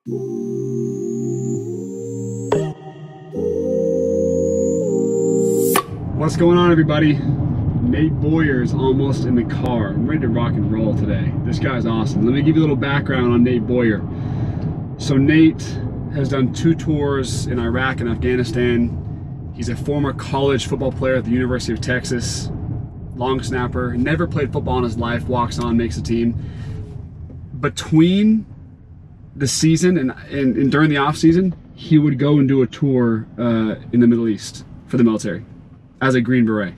What's going on, everybody? Nate Boyer is almost in the car. I'm ready to rock and roll today. This guy's awesome. Let me give you a little background on Nate Boyer. So Nate has done 2 tours in Iraq and Afghanistan. He's a former college football player at the University of Texas. Long snapper, never played football in his life, walks on, makes the team. Between the season and during the off season, he would go and do a tour in the Middle East for the military as a Green Beret.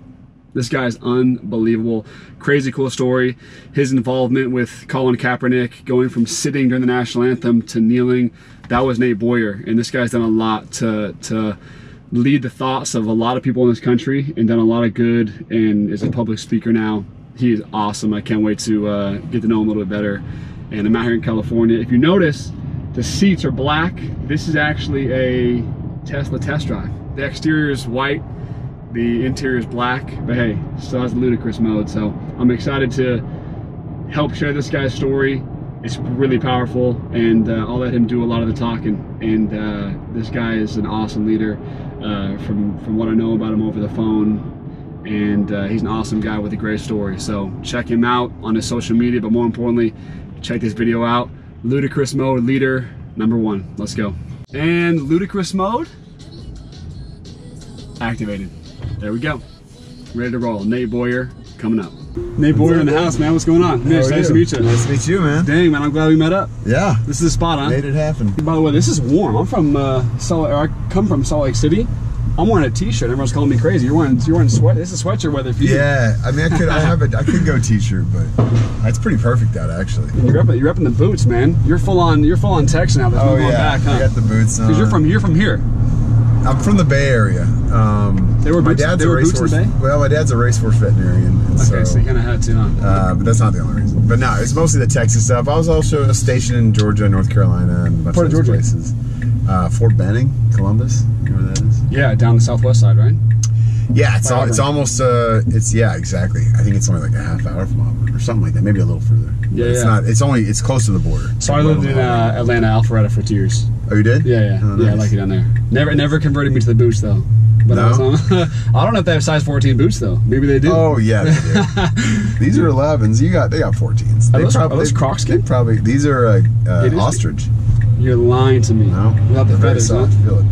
This guy is unbelievable. Crazy cool story. His involvement with Colin Kaepernick, going from sitting during the national anthem to kneeling, that was Nate Boyer. And this guy's done a lot to lead the thoughts of a lot of people in this country and done a lot of good, and is a public speaker now. He is awesome. I can't wait to get to know him a little bit better. And I'm out here in California. If you notice, the seats are black. This is actually a Tesla test drive. The exterior is white, the interior is black, but hey, still has Ludicrous mode. So I'm excited to help share this guy's story. It's really powerful, and I'll let him do a lot of the talking. And this guy is an awesome leader from what I know about him over the phone. And he's an awesome guy with a great story. So check him out on his social media, but more importantly, check this video out. Ludicrous mode, leader #1. Let's go. And Ludicrous mode activated. There we go. Ready to roll. Nate Boyer coming up. Nate Boyer in the house, man. What's going on? Mitch, nice to meet you. Nice to meet you, man. Dang, man, I'm glad we met up. Yeah. This is the spot, huh? Made it happen. By the way, this is warm. I'm from I come from Salt Lake City. I'm wearing a t-shirt. Everyone's calling me crazy. You're wearing sweat. This is sweatshirt weather for you. Yeah, I mean, I could go t-shirt, but it's pretty perfect out actually. You're up in the boots, man. You're full on Texan now. Oh yeah, back, huh? I got the boots on. Because you're from here. I'm from the Bay Area. My dad's a racehorse. Well, my dad's a racehorse veterinarian. Okay, so you kind of had to, huh? But that's not the only reason. But no, it's mostly the Texas stuff. I was also stationed in Georgia, North Carolina, and a bunch of Georgia places. Fort Benning, Columbus. You know where that is? Yeah, down the southwest side, right? Yeah, it's almost yeah, exactly. I think it's only like a half hour from Auburn or something like that, maybe a little further. Yeah, it's not. It's close to the border. So I lived in Atlanta, Alpharetta for 2 years. Oh, you did? Yeah. Oh, nice. Yeah, I like it down there. Never converted me to the boots though. But no? I don't know if they have size 14 boots though. Maybe they do. Oh yeah, they do. These are 11s. They got 14s. Are those Crocs? These are ostrich. You're lying to me. No, without the feathers, huh? Feel it.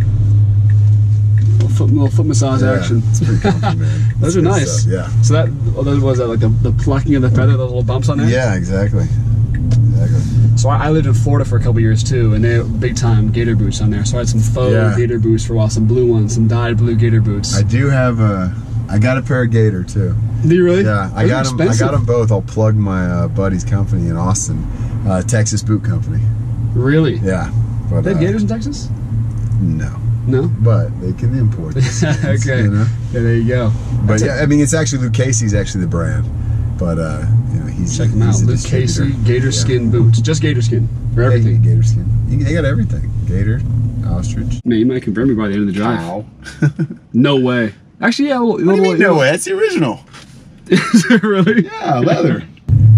Little foot massage action. It's pretty comfy, man. Those are nice. Stuff, yeah. So was that like the plucking of the feather, those little bumps on there? Yeah, exactly. So I lived in Florida for a couple years too, and they had big time gator boots on there. So I had some faux gator boots for a while, some blue ones, some dyed blue gator boots. I do have I got a pair of gator too. Do you really? Yeah, I got them both. I'll plug my buddy's company in Austin, Texas Boot Company. Really? Yeah. But, they have gators in Texas? No. No? But they can import this. Okay. You know? Yeah, there you go. But yeah, I mean, it's actually Luke Casey's actually the brand. But he's check him out. Luke Casey gator skin boots. Just gator skin for everything. Gator skin. They got everything. Gator, ostrich. Man, you might convert me by the end of the drive. Wow. No way. Actually, yeah. What do you mean, no way? That's the original. Is it really? Yeah, leather.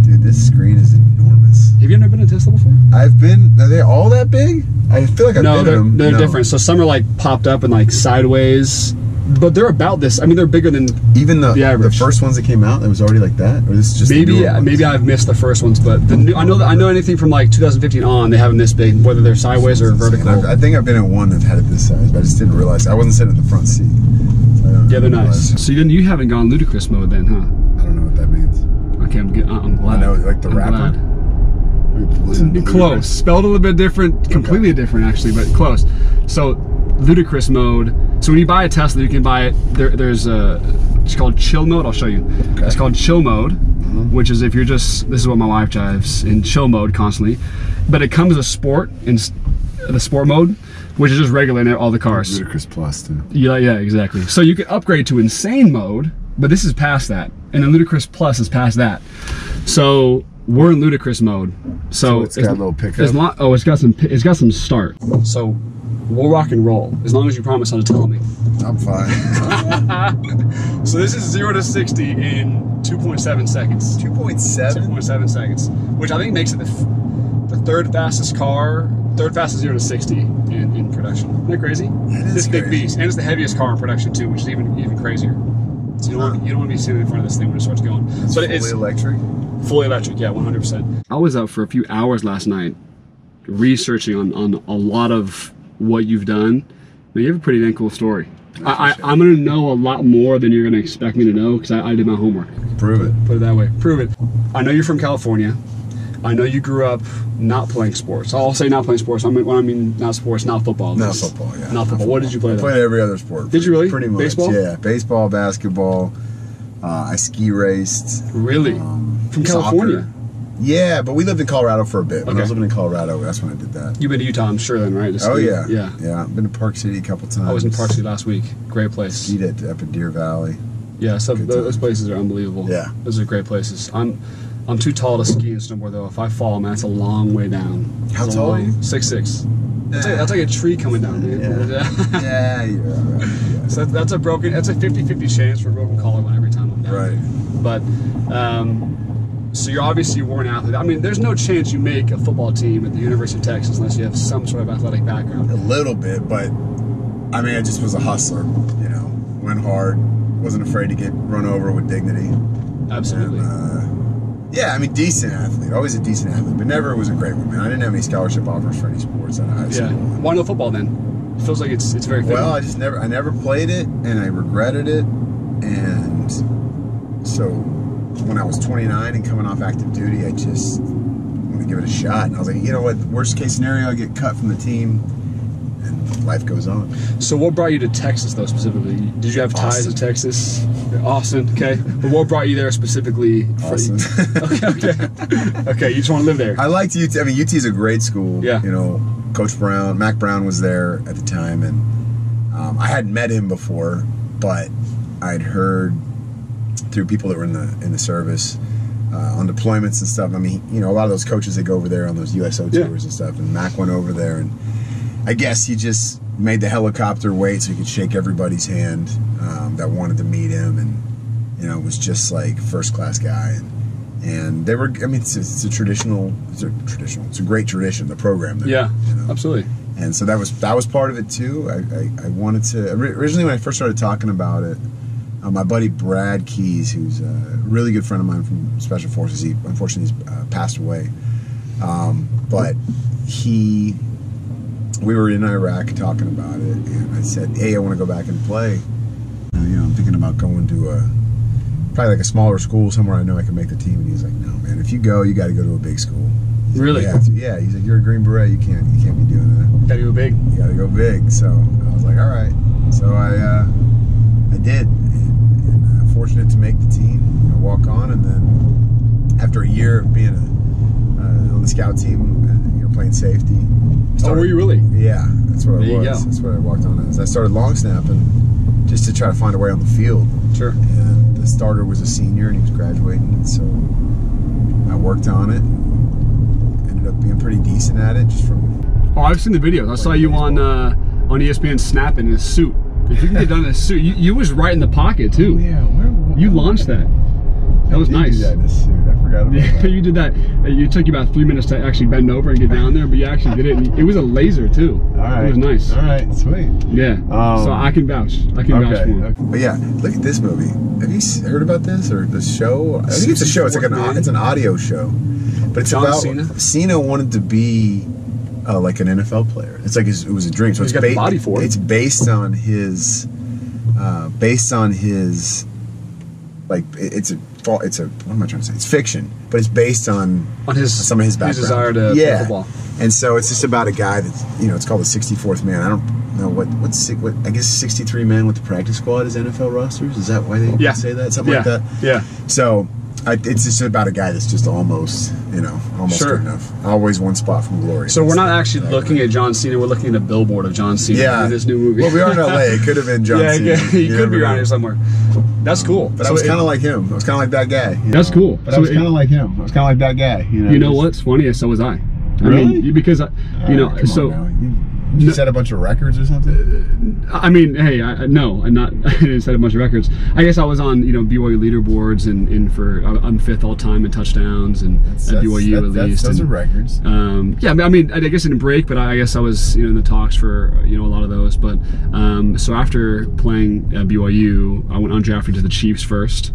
Dude, this screen is enormous. Have you ever been in a Tesla before? I've been. Are they all that big? I feel like I've been in them. They're different. So some are like popped up and like sideways, but they're about this. I mean, they're bigger than even the average. The first ones that came out, it was already like that, or this is just maybe I've missed the first ones, but the new, I know anything from like 2015 on, they have them this big, whether they're sideways or vertical. I think I've been in one that had it this size, but I just didn't realize. I wasn't sitting in the front seat. So yeah, they're nice. So you haven't gone Ludicrous mode then, huh? I don't know what that means. Okay, I'm glad. I know, like the rapper. Close. Spelled a little bit different, completely different actually, but close. So Ludicrous mode. So when you buy a Tesla, you can buy it. It's called chill mode. I'll show you. Okay. It's called chill mode, which is if you're just. This is what my wife drives in chill mode constantly, but it comes as sport in the sport mode, which is just regular in all the cars. Ludicrous Plus too. Yeah, exactly. So you can upgrade to insane mode, but this is past that, and then Ludicrous Plus is past that. So we're in Ludicrous mode. So it's got a little pickup. It's got some start. So we'll rock and roll as long as you promise not to tell me. I'm fine. So this is 0 to 60 in 2.7 seconds. 2.7? 2.7 seconds, which I think makes it the third fastest car third fastest 0 to 60 in production. Isn't that crazy? This big beast, and it's the heaviest car in production too, which is even crazier. So you don't want to be sitting in front of this thing when it starts going. But it's fully electric. Fully electric, yeah, 100%. I was up for a few hours last night researching on a lot of what you've done. But you have a pretty dang cool story. I'm going to know a lot more than you're going to expect me to know because I did my homework. Prove it. Put it that way. Prove it. I know you're from California. I know you grew up not playing sports. I'll say not playing sports. When I mean not sports, not football. Not football, yeah. Not football. What did you play? I played every other sport. Did you really? Pretty much. Baseball? Yeah. Baseball, basketball. I ski raced. Really? From California? Soccer. Yeah, but we lived in Colorado for a bit. When I was living in Colorado, that's when I did that. You've been to Utah, I'm sure, then, right? Oh, yeah. Yeah. Yeah, I've been to Park City a couple times. I was in Park City last week. Great place. Skied up in Deer Valley. Yeah, so those places are unbelievable. Yeah. Those are great places. I'm too tall to ski and snowboard, though. If I fall, man, it's a long way down. How tall are you? 6'6". That's like a tree coming down, man. Yeah, you're all right. Yeah. So that's a 50-50 chance for a broken collarbone every time I'm down. Right. But, so you're obviously a worn athlete. I mean, there's no chance you make a football team at the University of Texas unless you have some sort of athletic background. A little bit, but, I mean, I just was a hustler, you know. Went hard, wasn't afraid to get run over with dignity. Absolutely. And, yeah, I mean, decent athlete. Always a decent athlete, but never was a great one, man. I didn't have any scholarship offers for any sports out of high school. Yeah. Why no football then? It feels like it's very fitting. Well, I never played it, and I regretted it, and so when I was 29 and coming off active duty, I just wanted to give it a shot. And I was like, you know what? Worst case scenario, I get cut from the team, and life goes on. So what brought you to Texas, though, specifically? Did you have ties to Texas? Austin, okay. But what brought you there specifically? Austin. Okay, you just want to live there. I liked UT. I mean, UT is a great school. Yeah. You know, Coach Brown, Mac Brown was there at the time, and I hadn't met him before, but I'd heard through people that were in the service on deployments and stuff. I mean, you know, a lot of those coaches, they go over there on those USO tours and stuff, and Mac went over there, and I guess he just made the helicopter wait so he could shake everybody's hand that wanted to meet him, and you know, was just like first class guy, and they were. I mean, it's a great tradition, the program there. Yeah, you know? Absolutely. And so that was part of it too. I wanted to originally, when I first started talking about it. My buddy Brad Keys, who's a really good friend of mine from Special Forces, he unfortunately he's passed away. But we were in Iraq talking about it, and I said, "Hey, I want to go back and play. You know, I'm thinking about going to probably like a smaller school somewhere I know I can make the team." And he's like, "No, man, if you go, you got to go to a big school." Really? Yeah. He's like, "You're a Green Beret. You can't be doing that. Got to go big. You got to go big." So I was like, "All right." So I did. Fortunate to make the team, you know, walk on, and then after a year of being on the scout team, you know, playing safety. Were you really? Yeah, that's what I was. There you go. That's what I walked on as. I started long snapping just to try to find a way on the field. Sure. And the starter was a senior, and he was graduating, and so I worked on it. Ended up being pretty decent at it, just from. Oh, I've seen the videos. I saw you on ESPN snapping in a suit. If you can get done in a suit, you was right in the pocket too. Oh, yeah, you launched that. That was nice. You did that in a suit. I forgot about that. You did that. It took you about 3 minutes to actually bend over and get down there, but you actually did it. And it was a laser too. All right. It was nice. All right, sweet. Yeah. So I can vouch. I can vouch for it. But yeah, look at this movie. Have you heard about this or the show? I think it's a show. It's like it's an audio show, but it's about Cena wanted to be. Like an NFL player. It's like it was a dream. So he's got the body for it. It's based on his, like it's a what am I trying to say? It's fiction, but it's based on some of his background. His desire to play football. And so it's just about a guy that's, you know, it's called the 64th man. I don't know what I guess 63 men with the practice squad is NFL rosters. Is that why they say that? Something like that. Yeah. So. It's just about a guy that's just almost good enough. Always one spot from glory. So we're not actually looking at John Cena. We're looking at a billboard of John Cena in this new movie. Well, we are in LA. It could have been John Cena. Yeah, he could be around here somewhere. That's cool. But I was kind of like him. I was kind of like that guy. That's cool. But I was kind of like him. I was kind of like that guy. You know what's funny? So was I. Really? I mean, because you know, so. Did you set a bunch of records or something? I mean, hey, no, I didn't set a bunch of records. I guess I was on, you know, BYU leaderboards and I'm 5th all time in touchdowns and at BYU at least. Those are records. Yeah, I mean, I guess I didn't break, but I guess I was, you know, in the talks for, you know, a lot of those. But so after playing at BYU, I went undrafted to the Chiefs first,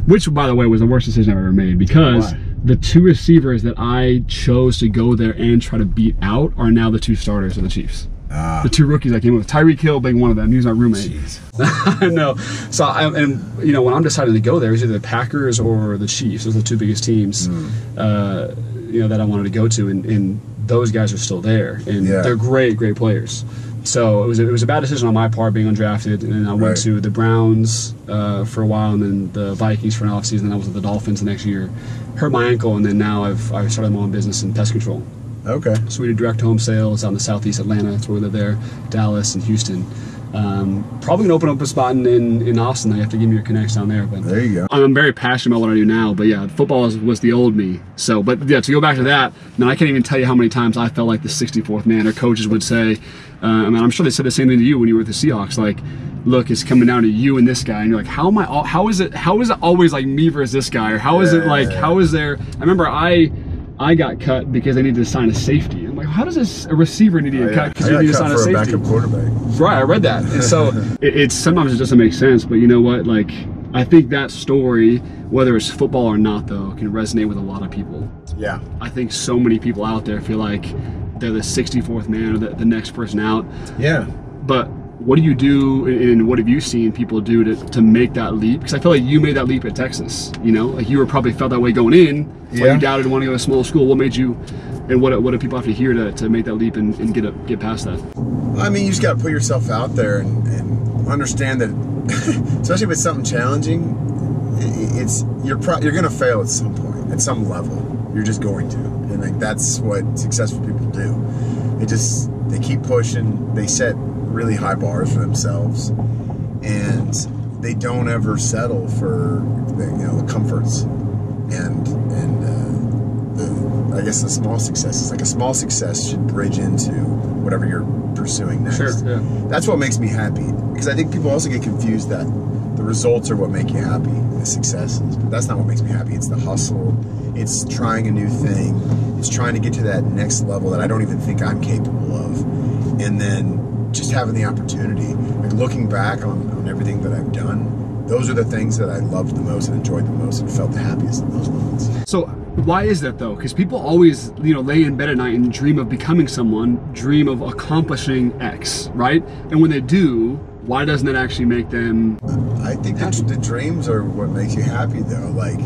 which, by the way, was the worst decision I've ever made because the 2 receivers that I chose to go there and try to beat out are now the 2 starters of the Chiefs. The 2 rookies I came with, Tyreek Hill being one of them. He was my roommate. I know. So, and you know, when I'm deciding to go there, it's either the Packers or the Chiefs. Those are the 2 biggest teams, you know, that I wanted to go to, and those guys are still there, and they're great players. So it was a bad decision on my part being undrafted, and then I went to the Browns for a while, and then the Vikings for an off season. Then I was with the Dolphins the next year. Hurt my ankle, and then now I've started my own business in pest control. Okay. So we do direct home sales out in the southeast Atlanta. That's where we live there. Dallas and Houston. Probably gonna open up a spot in Austin. You have to give me your connects down there. But there you go. I'm very passionate about what I do now. But yeah, football was the old me. So, but yeah, to go back to that, man, I can't even tell you how many times I felt like the 64th man. Or coaches would say, I mean, I'm sure they said the same thing to you when you were with the Seahawks. Like, look, it's coming down to you and this guy, and you're like, how is it always like me versus this guy, or how is it like, how is there? I remember I got cut because they needed to sign a safety. I'm like, how does a receiver need to get cut because you need to sign a safety? Backup quarterback. Right, I read that. And so it's sometimes it doesn't make sense, but you know what? Like, I think that story, whether it's football or not, though, can resonate with a lot of people. Yeah. I think so many people out there feel like they're the 64th man or the next person out. Yeah. But what do you do, and what have you seen people do to make that leap? Because I feel like you made that leap at Texas. You know, like you were probably felt that way going in, but you doubted wanting to go to a small school. What made you, and what do people have to hear to make that leap and get past that? I mean, you just got to put yourself out there and understand that, especially with something challenging, you're going to fail at some point, at some level. You're just going to, and like that's what successful people do. They keep pushing. They set really high bars for themselves, and they don't ever settle for the comforts and I guess the small successes. Like a small success should bridge into whatever you're pursuing next. Sure, yeah. That's what makes me happy, because I think people also get confused that the results are what make you happy, the successes, but that's not what makes me happy. It's the hustle. It's trying a new thing. It's trying to get to that next level that I don't even think I'm capable of, and then just having the opportunity, like looking back on everything that I've done, those are the things that I loved the most and enjoyed the most and felt the happiest in those moments. So why is that though? Because people always, lay in bed at night and dream of becoming someone, dream of accomplishing X, right? And when they do, why doesn't it actually make them I think the dreams are what makes you happy though. Like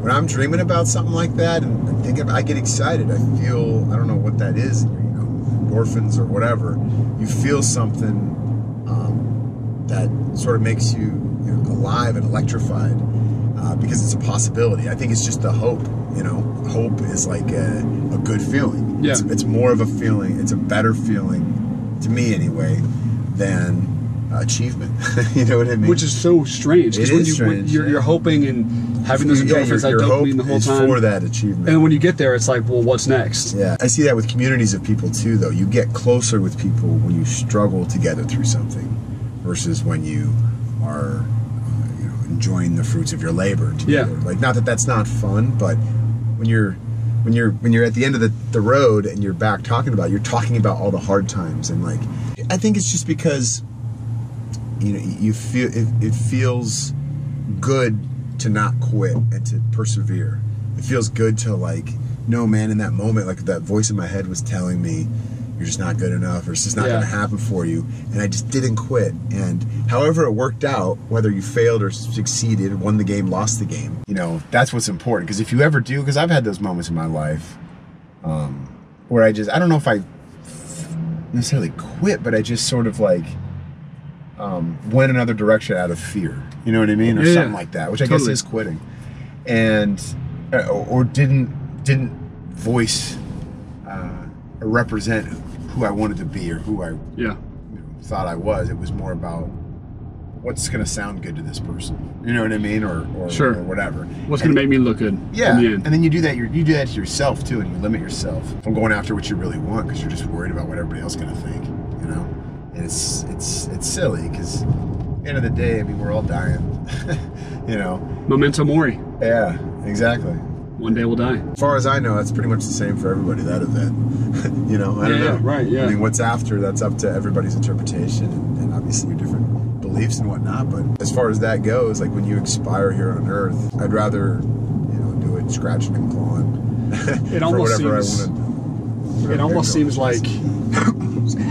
when I'm dreaming about something like that and thinking, I get excited. I feel, I don't know what that is, endorphins or whatever. You feel something that sort of makes you, alive and electrified because it's a possibility. I think it's just the hope. Hope is like a good feeling. Yeah. It's more of a feeling. It's a better feeling to me anyway than achievement. You know what I mean? Which is so strange. It is strange. You're hoping and having those endorphins, that dopamine the whole time. For that achievement. And when you get there, it's like, well, what's next? Yeah, I see that with communities of people too, though. You get closer with people when you struggle together through something versus when you are enjoying the fruits of your labor together. Yeah. Like, not that that's not fun, but when you're at the end of the road and you're back you're talking about all the hard times, and like, I think it's just because you feel it feels good to not quit and to persevere. It feels good to no, man, in that moment, like that voice in my head was telling me you're just not good enough, or it's just not going to happen for you, and I just didn't quit. And however it worked out, whether you failed or succeeded, won the game, lost the game, that's what's important. Because if you ever do, because I've had those moments in my life where I don't know if I necessarily quit, but I just sort of went another direction out of fear, you know what I mean, or something like that, which I guess is quitting, and or didn't voice or represent who I wanted to be or who I thought I was. It was more about what's going to sound good to this person? You know what I mean? Or sure. Or whatever. What's going to make me look good? Yeah. In the end. And then you do that. You do that to yourself too, and you limit yourself from going after what you really want because you're just worried about what everybody else is going to think. You know, and it's silly because at the end of the day, I mean, we're all dying. You know. Memento mori. Yeah. Exactly. One day we'll die. As far as I know, that's pretty much the same for everybody, that event. You know, I don't know. Right, yeah. I mean, what's after, that's up to everybody's interpretation and obviously your different beliefs and whatnot. But as far as that goes, like when you expire here on Earth, I'd rather, you know, do it scratching and clawing. It almost seems like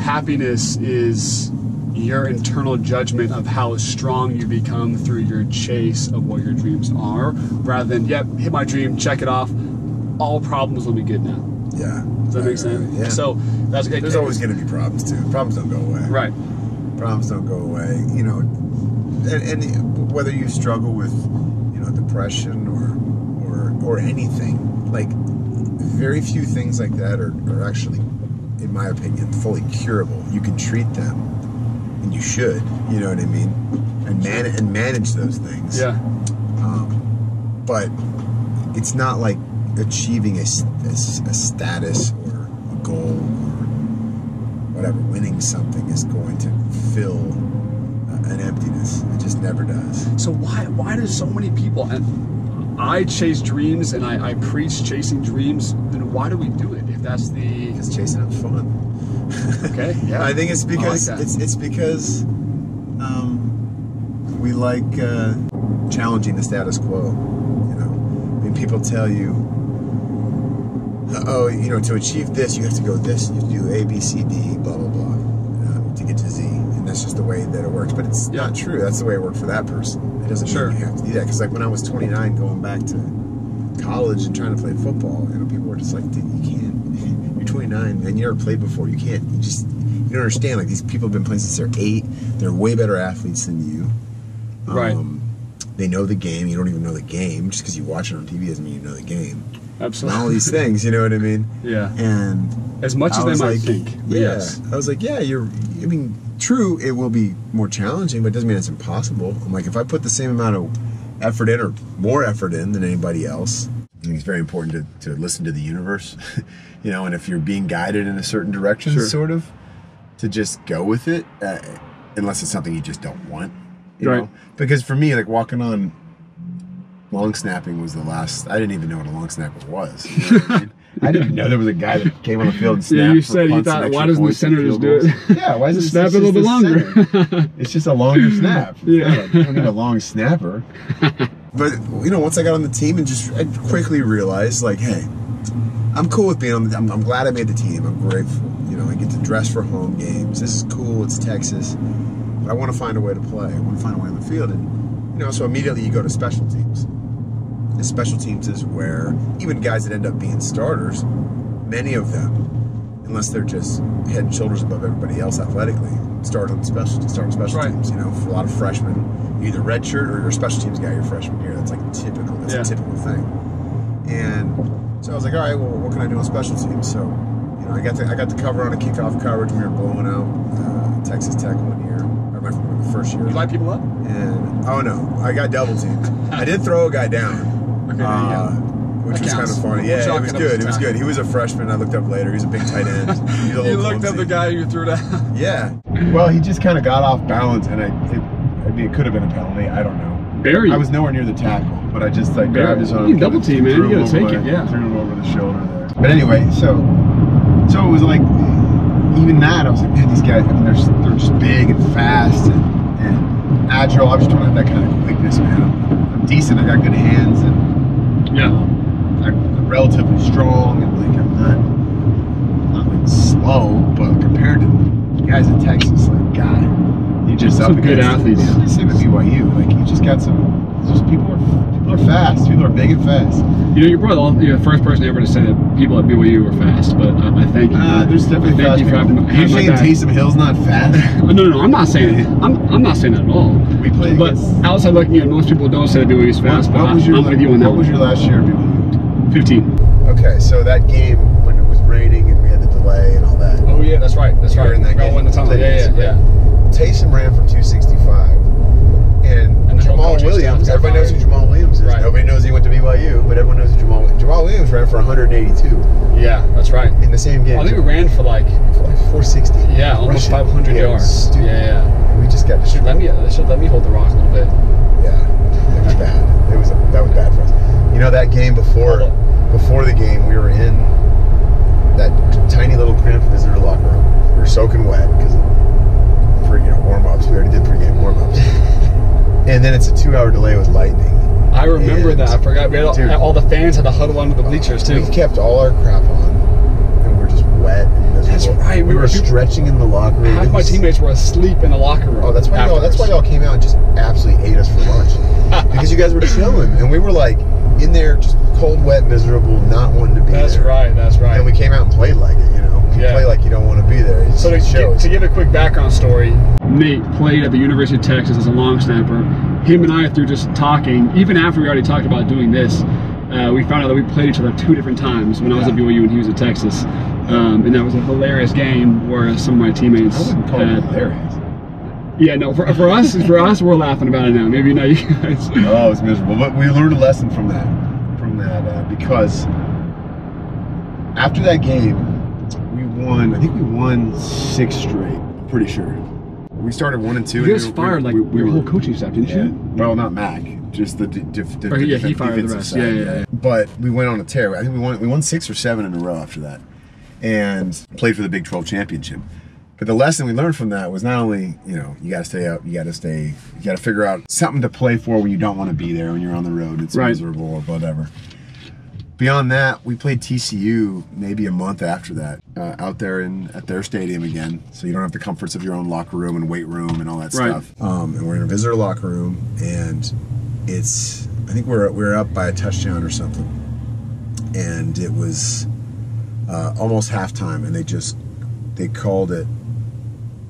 happiness is your internal judgment of how strong you become through your chase of what your dreams are, rather than, yep, hit my dream, check it off, all problems will be good now. Yeah. Does that make sense? Yeah. So that's great. There's always going to be problems too. Problems don't go away. Right. Problems don't go away. You know, and whether you struggle with, you know, depression or anything, like very few things like that are actually, in my opinion, fully curable. You can treat them. And you should, you know what I mean, and manage those things. Yeah. But it's not like achieving a status or a goal or whatever. Winning something is going to fill an emptiness. It just never does. So why do so many people? And I chase dreams and I preach chasing dreams. Then why do we do it? If that's because chasing it's fun. Okay. Yeah. I think it's because it's because we like challenging the status quo. You know, I mean, people tell you, oh, you know, to achieve this, you have to go this, you have to do A, B, C, D, blah blah blah, to get to Z, and that's just the way that it works. But it's not true. That's the way it worked for that person. It doesn't mean you have to do that. Because like when I was 29, going back to college and trying to play football, you know, people were just like, dude, you can't. You're 29 and you never played before. You can't. You don't understand. Like these people have been playing since they're 8. They're way better athletes than you. Right. They know the game. You don't even know the game. Just because you watch it on TV doesn't mean you know the game. Absolutely. And all these things. You know what I mean? Yeah. And as much as they might think. Yeah. Yes. I was like, yeah. I mean, true. It will be more challenging, but it doesn't mean it's impossible. I'm like, if I put the same amount of effort in or more effort in than anybody else. I think it's very important to listen to the universe, you know, and if you're being guided in a certain direction, sort of, to just go with it, unless it's something you just don't want, you know? Because for me, like walking on long snapping was the last, I didn't even know what a long snapper was. You know what I mean? I didn't even know there was a guy that came on the field and snapped. Yeah, you said you thought, why doesn't the center just do it? Yeah, why does it snap a little bit longer? It's just a longer snap. Yeah. I don't need a long snapper. But, you know, once I got on the team and I quickly realized, like, hey, I'm cool with being on the team. I'm glad I made the team. I'm grateful. You know, I get to dress for home games. This is cool. It's Texas. But I want to find a way to play. I want to find a way on the field. And, you know, so immediately you go to special teams. And special teams is where even guys that end up being starters, many of them, unless they're just head and shoulders above everybody else athletically, start on special teams. You know, for a lot of freshmen, you either redshirt or you're a special teams guy your freshman year. That's like typical. That's a typical thing. And so I was like, all right, well, what can I do on special teams? So, you know, I got the cover on a kickoff coverage when we were blowing out Texas Tech one year, or the first year. You light people up? And oh no, I got double teamed. I did throw a guy down. Okay, which was kind of funny. Yeah, it was good. It was good. He was a freshman. I looked up later. He was a big tight end. You looked up the guy you threw down. Yeah. Well, he just kind of got off balance, and I mean, it could have been a penalty. I don't know. I was nowhere near the tackle, but I just like grabbed his arm. You double team, man. You gotta take it. Yeah. Threw him over the shoulder there. But anyway, so it was like even that. I was like, man, these guys. I mean, they're just big and fast and agile. I was trying to have that kind of quickness, man. I'm decent. I got good hands and. Yeah. I'm relatively strong and like I'm not like slow, but compared to guys in Texas, like God, you just some good athletes. Yeah, same at BYU. Like you just got people are fast. People are big and fast. You know, you're the first person ever to say that people at BYU were fast, but I thank you. There's definitely fast people. You're saying Taysom Hill's not fast? No, I'm not saying it. I'm not saying that at all. We played but outside looking at, most people don't say that BYU's fast. I'm with you on that. What was your last year at BYU? 15. Okay, so that game when it was raining and we had the delay and all that. Oh yeah, that's right. That's right. In that game. In the tunnel. Yeah. Taysom ran for 265. And Jamal Williams, everybody knows who Jamal Williams is. Right. Nobody knows he went to BYU, but everyone knows who Jamal Williams ran for 182. Yeah, that's right. In the same game. I think we ran for like 460. Yeah, almost 500 yards. Yeah. We just got destroyed. They should let me hold the rock a little bit. Yeah, it was bad. That was bad for us. You know, that game before the game, we were in that tiny little cramped visitor locker room. We were soaking wet because of warm-ups. We already did pregame warm-ups. And then it's a 2-hour delay with lightning. I remember that. I forgot. We had all the fans had to huddle onto the bleachers too. We kept all our crap on, and we're just wet and miserable. That's right. We were stretching in the locker room. Half my teammates were asleep in the locker room. Oh, that's why y'all came out and just absolutely ate us for lunch. Because you guys were chilling, and we were like in there just cold, wet, miserable, not wanting to be there. That's right. And we came out and played like it, You play like you don't want to be there. So to give a quick background story, Nate played at the University of Texas as a long snapper. Him and I, through just talking, even after we already talked about doing this, we found out that we played each other 2 different times when I was at BYU and he was at Texas. And that was a hilarious game where some of my teammates I wouldn't call it hilarious. Yeah, no, for us, we're laughing about it now. Maybe not you guys. Oh, it was miserable. But we learned a lesson from that because after that game, I think we won 6 straight. I'm pretty sure. We started 1 and 2. You guys fired like your whole coaching staff, didn't you? Well, not Mac, just the he fired the rest. Yeah. But we went on a tear. I think we won 6 or 7 in a row after that, and played for the Big 12 championship. But the lesson we learned from that was not only you got to stay up, you got to figure out something to play for when you don't want to be there when you're on the road. It's miserable or whatever. Beyond that, we played TCU maybe a month after that, out there at their stadium again. So you don't have the comforts of your own locker room and weight room and all that stuff. And we're in a visitor locker room, and I think we're up by a touchdown or something, and it was almost halftime, and they called it.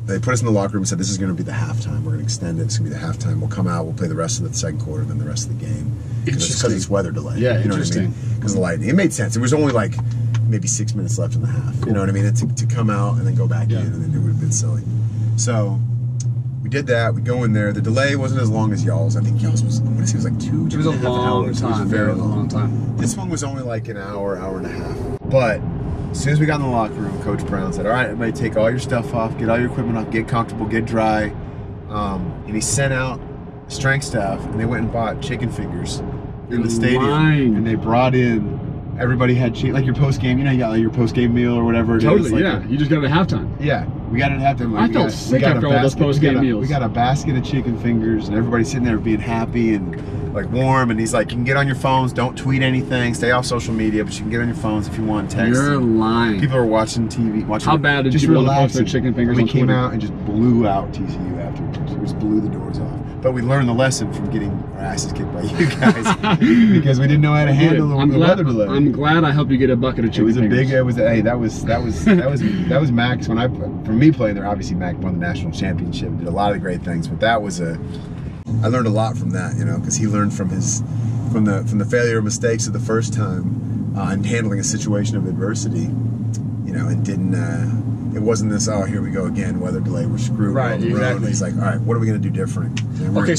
They put us in the locker room and said, this is going to be the halftime. We're going to extend it. It's going to be the halftime. We'll come out. We'll play the rest of the second quarter, then the rest of the game. Because it's weather delay. Yeah, interesting. Because of the lightning. It made sense. It was only like maybe 6 minutes left in the half. Cool. You know what I mean? To come out and then go back in, and then it would have been silly. So we did that. We go in there. The delay wasn't as long as y'all's. I think y'all's was, I want to say it was like 2 It was a long hours. time. It was very a long time. This one was only like an hour and a half. But as soon as we got in the locker room, Coach Brown said, all right, everybody take all your stuff off, get all your equipment off, get comfortable, get dry. And he sent out strength staff, and they went and bought chicken fingers in the stadium. And they brought in, everybody had chicken, like your post-game, you got like your post-game meal or whatever. Totally, like you just got it at halftime. Yeah, we got it at halftime. Like, I felt sick after all those post-game meals. We got a basket of chicken fingers, and everybody's sitting there being happy and like warm, and he's like, you can get on your phones, don't tweet anything, stay off social media, but you can get on your phones if you want, text. You're lying. People are watching TV. How bad did you post their chicken fingers on Twitter? We came out and just blew out TCU afterwards. We just blew the doors off. But we learned the lesson from getting our asses kicked by you guys because we didn't know how to handle the weather delay. I'm glad I helped you get a bucket of chicken fingers. That was Mac's. For me playing there, obviously Mac won the national championship and did a lot of great things, but I learned a lot from that, because he learned from the failure of mistakes of the first time and handling a situation of adversity, and didn't. It wasn't this, oh, here we go again, weather delay, we're screwed. Right, exactly. He's like, all right, what are we going to do different? Okay,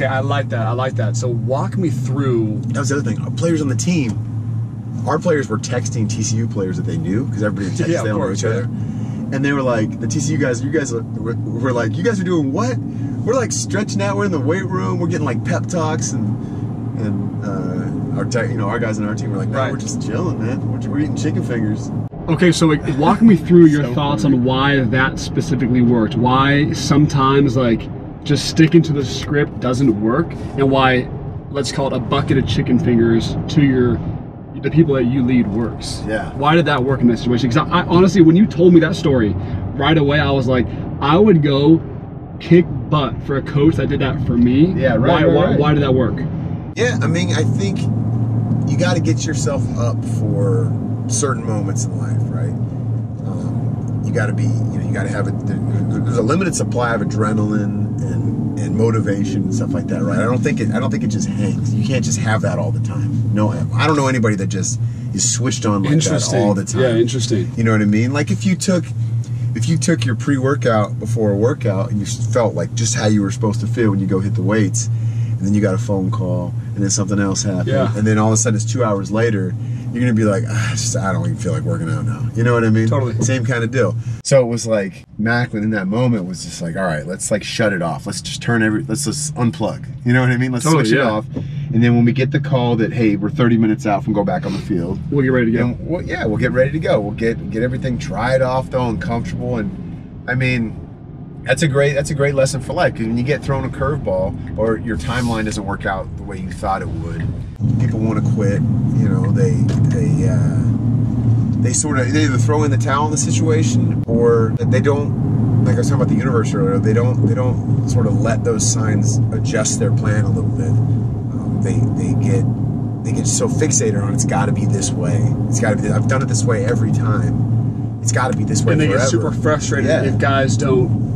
I like that. So walk me through. That was the other thing. Players on the team, our players were texting TCU players that they knew, because everybody in Texas, they all know each other. And they were like, the TCU guys, were like, you guys are doing what? We're like stretching out, we're in the weight room, we're getting like pep talks, and our guys on our team were like, no, we're just chilling, man. We're eating chicken fingers. Okay, so walk me through your thoughts on why that specifically worked. Why sometimes just sticking to the script doesn't work, and why, let's call it a bucket of chicken fingers to the people that you lead works. Yeah. Why did that work in that situation? Because I honestly, when you told me that story, right away I was like, I would go kick butt for a coach that did that for me. Yeah, right. Why did that work? Yeah, I mean, I think you got to get yourself up for certain moments in life, right? You got to be, you got to have it. There's a limited supply of adrenaline and motivation and stuff like that, right? I don't think it just hangs. You can't just have that all the time. No, I don't know anybody that just is switched on like that all the time. Yeah, interesting. You know what I mean? Like if you took if you took your pre-workout before a workout and you felt like just how you were supposed to feel when you go hit the weights, and then you got a phone call, and then something else happened, and then all of a sudden it's 2 hours later, you're gonna be like, I don't even feel like working out now. You know what I mean? Totally. Same kind of deal. So it was like Mac in that moment was just like, all right, let's like shut it off. Let's just let's just unplug. You know what I mean? Let's switch it off. And then when we get the call that, hey, we're 30 minutes out from go back on the field, we'll get ready to go. We'll get ready to go. We'll get everything dried off though and comfortable. And I mean, that's a great lesson for life, because when you get thrown a curveball or your timeline doesn't work out the way you thought it would, people want to quit. You know, they either throw in the towel in the situation, or they don't, like I was talking about the universe earlier, they don't sort of let those signs adjust their plan a little bit. They get so fixated on it's got to be this way. It's got to be. I've done it this way every time. It's got to be this way. And they forever. Get super frustrated if guys don't.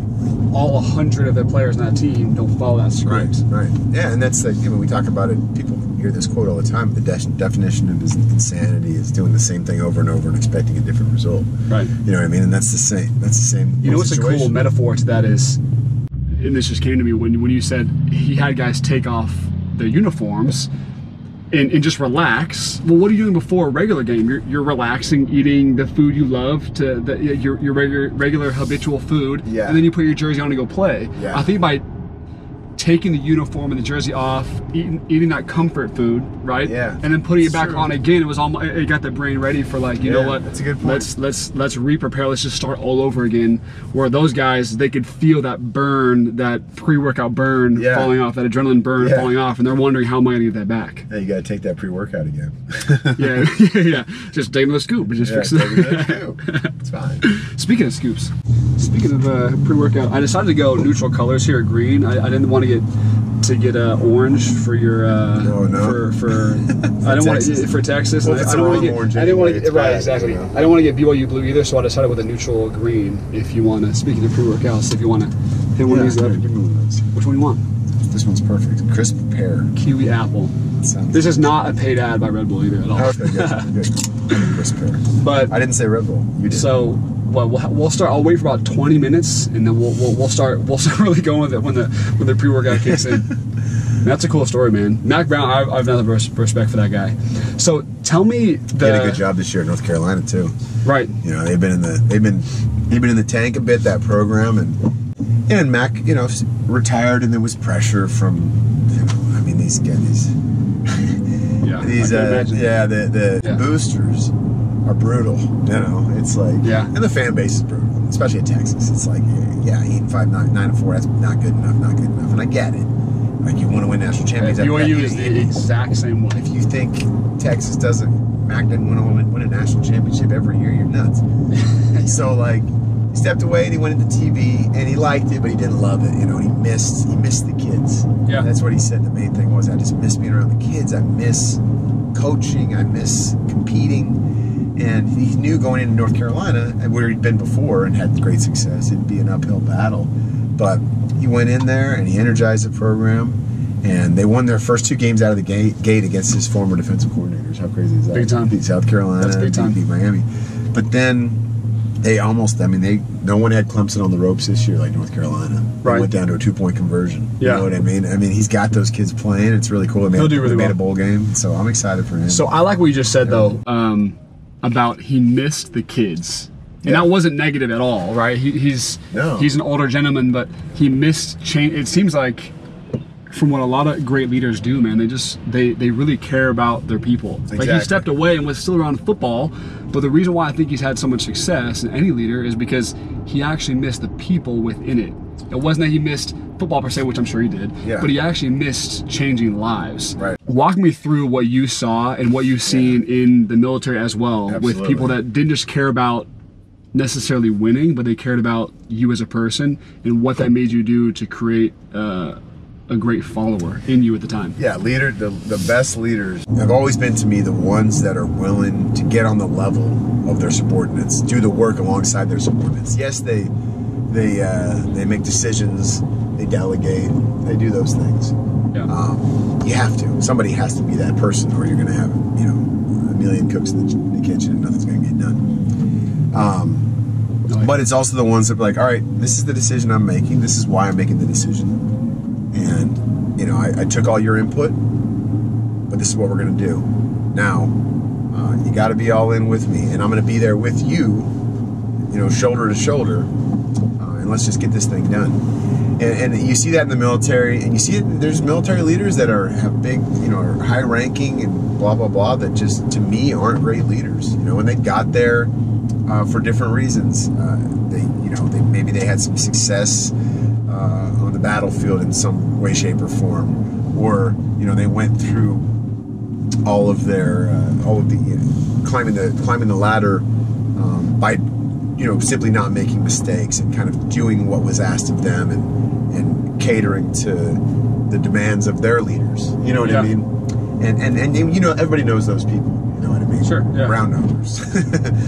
All 100 of the players on that team don't follow that script. Right. Yeah, and that's like, we talk about it. People hear this quote all the time. The definition of insanity is doing the same thing over and over and expecting a different result. Right. You know what I mean? And that's the same. That's the same. You know what's a cool metaphor to that is, and this just came to me when you said he had guys take off their uniforms and just relax. Well, what are you doing before a regular game? You're relaxing, eating the food you love, your regular habitual food, and then you put your jersey on to go play. I think by taking the uniform and the jersey off, eating that comfort food, right? And then putting it back on again, it got the brain ready for, like, you know what? That's a good point. Let's re-prepare. Let's just start all over again. Where those guys, they could feel that burn, that pre-workout burn falling off, that adrenaline burn falling off, and they're wondering, how am I gonna get that back? Yeah, you gotta take that pre-workout again. yeah. Just take another scoop. Just fix it. It's fine. Speaking of scoops, speaking of pre-workout, I decided to go neutral colors here at green. I didn't want to get orange for your for I don't want to for Texas. Well, I don't want to get orange. I didn't want to get right, exactly. You know? I didn't want to get BYU blue either, so I decided with a neutral green. If you want to, speaking of pre-workouts, if you want to hit one of these up, give me one of those. Which one do you want? This one's perfect. Crisp pear. Kiwi apple. This is not a paid ad by Red Bull either at all. Okay, good. Crisp pear. But I didn't say Red Bull. You did. So. Well, we'll start. I'll wait for about 20 minutes, and then we'll start really going with it when the pre-workout kicks in. That's a cool story, man. Mac Brown, I've nothing but respect for that guy. So tell me, he did a good job this year in North Carolina too. Right. You know, he'd been in the tank a bit, that program, and Mac, retired, and there was pressure from, these guys. The boosters are brutal, it's like, and the fan base is brutal, especially in Texas. It's like, 8-5, 9-4, that's not good enough, and I get it. Like, you want to win national championships. BYU is the exact same way. If you think Texas Mac didn't win a national championship every year, you're nuts. So, like, he stepped away and he went into TV, and he liked it, but he didn't love it. He missed the kids. Yeah, that's what he said. The main thing was, I just miss being around the kids. I miss coaching. I miss competing. And he knew going into North Carolina, where he'd been before and had great success, it'd be an uphill battle. But he went in there and he energized the program, and they won their first 2 games out of the gate against his former defensive coordinators. How crazy is that? Big time. Beat South Carolina. That's big time. Beat Miami. But then they almost, no one had Clemson on the ropes this year like North Carolina. Right. They went down to a 2-point conversion. Yeah. You know what I mean? He's got those kids playing. It's really cool. He'll do really well. Made a bowl game, so I'm excited for him. So I like what you just said, though, about he missed the kids. And that wasn't negative at all, right? He's an older gentleman, but he missed change. It seems like, from what a lot of great leaders do, man, they really care about their people. Exactly. Like, he stepped away and was still around football, but the reason why I think he's had so much success in any leader is because he actually missed the people within it. It wasn't that he missed football per se, which I'm sure he did, but he actually missed changing lives. Right. Walk me through what you saw and what you've seen in the military as well. Absolutely. With people that didn't just care about necessarily winning, but they cared about you as a person and what that made you do to create a great follower in you at the time. Yeah, the best leaders have always been, to me, the ones that are willing to get on the level of their subordinates, do the work alongside their subordinates. Yes, they make decisions, they delegate, they do those things. Yeah. You have to. Somebody has to be that person, or you're going to have, a million cooks in the kitchen and nothing's going to get done. But it's also the ones that are like, all right, this is the decision I'm making. This is why I'm making the decision. And, you know, I took all your input, but this is what we're going to do. Now, you got to be all in with me, and I'm going to be there with you, you know, shoulder to shoulder, and let's just get this thing done. And you see that in the military, and you see it. There's military leaders that have big, you know, are high ranking and blah blah blah, that just, to me, aren't great leaders. You know, and they got there for different reasons. Maybe they had some success on the battlefield in some way, shape, or form, or you know, they went through all of the climbing the ladder by, you know, simply not making mistakes and kind of doing what was asked of them and catering to the demands of their leaders. You know what I mean? And you know, everybody knows those people. You know what I mean? Sure. Yeah. Brown numbers.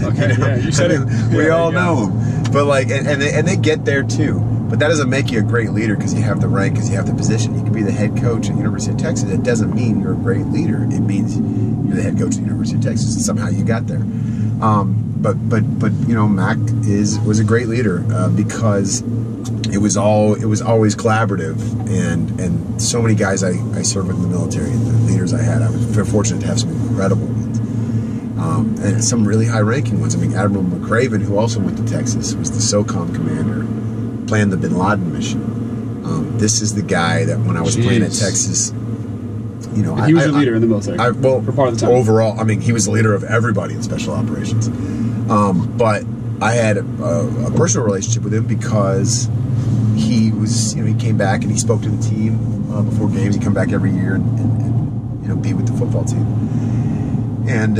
Okay. You know? Yeah. You said it. We all know them. But like, and they get there too. But that doesn't make you a great leader because you have the rank, because you have the position. You can be the head coach at University of Texas. It doesn't mean you're a great leader. It means you're the head coach at University of Texas, and somehow you got there. But you know, Mac was a great leader because it was always collaborative, and so many guys I served with in the military, and the leaders I had, I was very fortunate to have some incredible ones, and some really high-ranking ones. I mean, Admiral McCraven, who also went to Texas, was the SOCOM commander, planned the Bin Laden mission. This is the guy that when I was playing at Texas, you know, he was a leader in the military. For part of the time. Overall, I mean, he was the leader of everybody in special operations. But I had a personal relationship with him because he was, you know, he came back and he spoke to the team before games. He'd come back every year and you know, be with the football team. And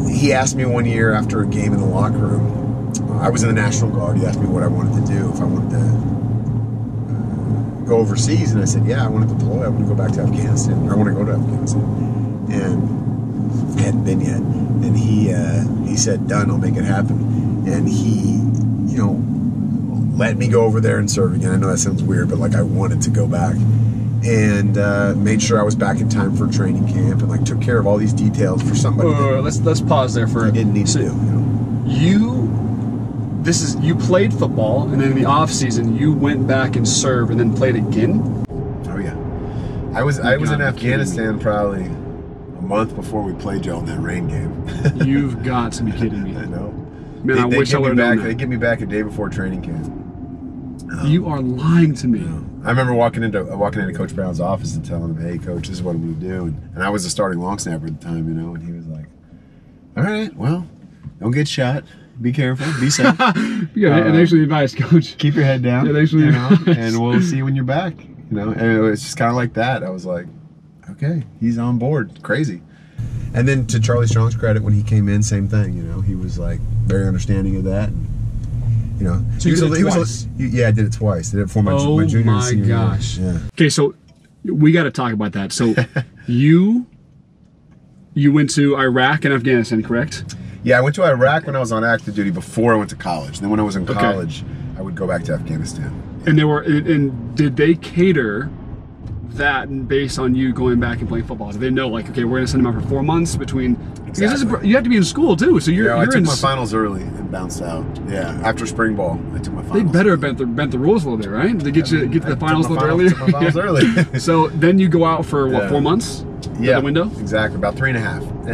he asked me one year after a game in the locker room. I was in the National Guard. He asked me what I wanted to do, if I wanted to go overseas, and I said, yeah, I want to deploy. I want to go back to Afghanistan. I want to go to Afghanistan. And I hadn't been yet. And he said, done, I'll make it happen. And he, you know, let me go over there and serve again. I know that sounds weird, but like, I wanted to go back. And made sure I was back in time for training camp, and like took care of all these details for somebody. Let's pause there for I didn't need to do. You know? You played football, and then in the off season you went back and served, and then played again. Oh yeah, I was in Afghanistan probably a month before we played y'all in that rain game. You've got to be kidding me. I know. Man, I wish I would have known that. They get me back a day before training camp. You are lying to me. I remember walking into Coach Brown's office and telling him, "Hey, Coach, this is what I'm going to do." And I was the starting long snapper at the time, you know. And he was like, "All right, well, don't get shot. Be careful. Be safe." And actually advice, Coach. Keep your head down. Yeah, actually, you know, and we'll see you when you're back. You know, and it was just kind of like that. I was like, okay, he's on board. Crazy. And then to Charlie Strong's credit, when he came in, same thing. You know, he was like very understanding of that. And, you know, so he did it twice. Yeah, I did it twice. I did it for my junior and senior year. Oh my gosh. Yeah. Okay, so we got to talk about that. So you went to Iraq and Afghanistan, correct? Yeah, I went to Iraq when I was on active duty before I went to college. And then when I was in college, I would go back to Afghanistan. Yeah. And did they cater that based on you going back and playing football? Did they know, like, okay, we're going to send them out for 4 months between... Exactly. Because you have to be in school, too. So I took my finals early and bounced out. Yeah, after spring ball, I took my finals. They better have bent the rules a little bit, right? To get to the finals a little earlier. Took my finals early. So then you go out for, what, 4 months? Yeah. The window? Exactly, about 3.5.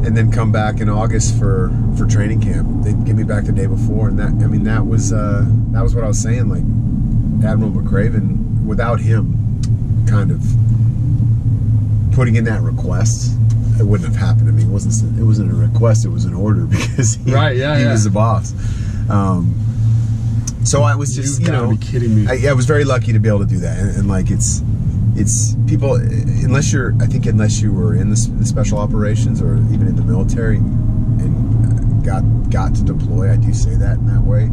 And then come back in August for training camp. They'd get me back the day before, and that was what I was saying. Like, Admiral McCraven, without him kind of putting in that request, it wouldn't have happened to me. It wasn't a request, it was an order, because he was the boss. So I was just, you know, be kidding me. I was very lucky to be able to do that, and like it's people, unless you were in the special operations or even in the military and got to deploy. I do say that in that way.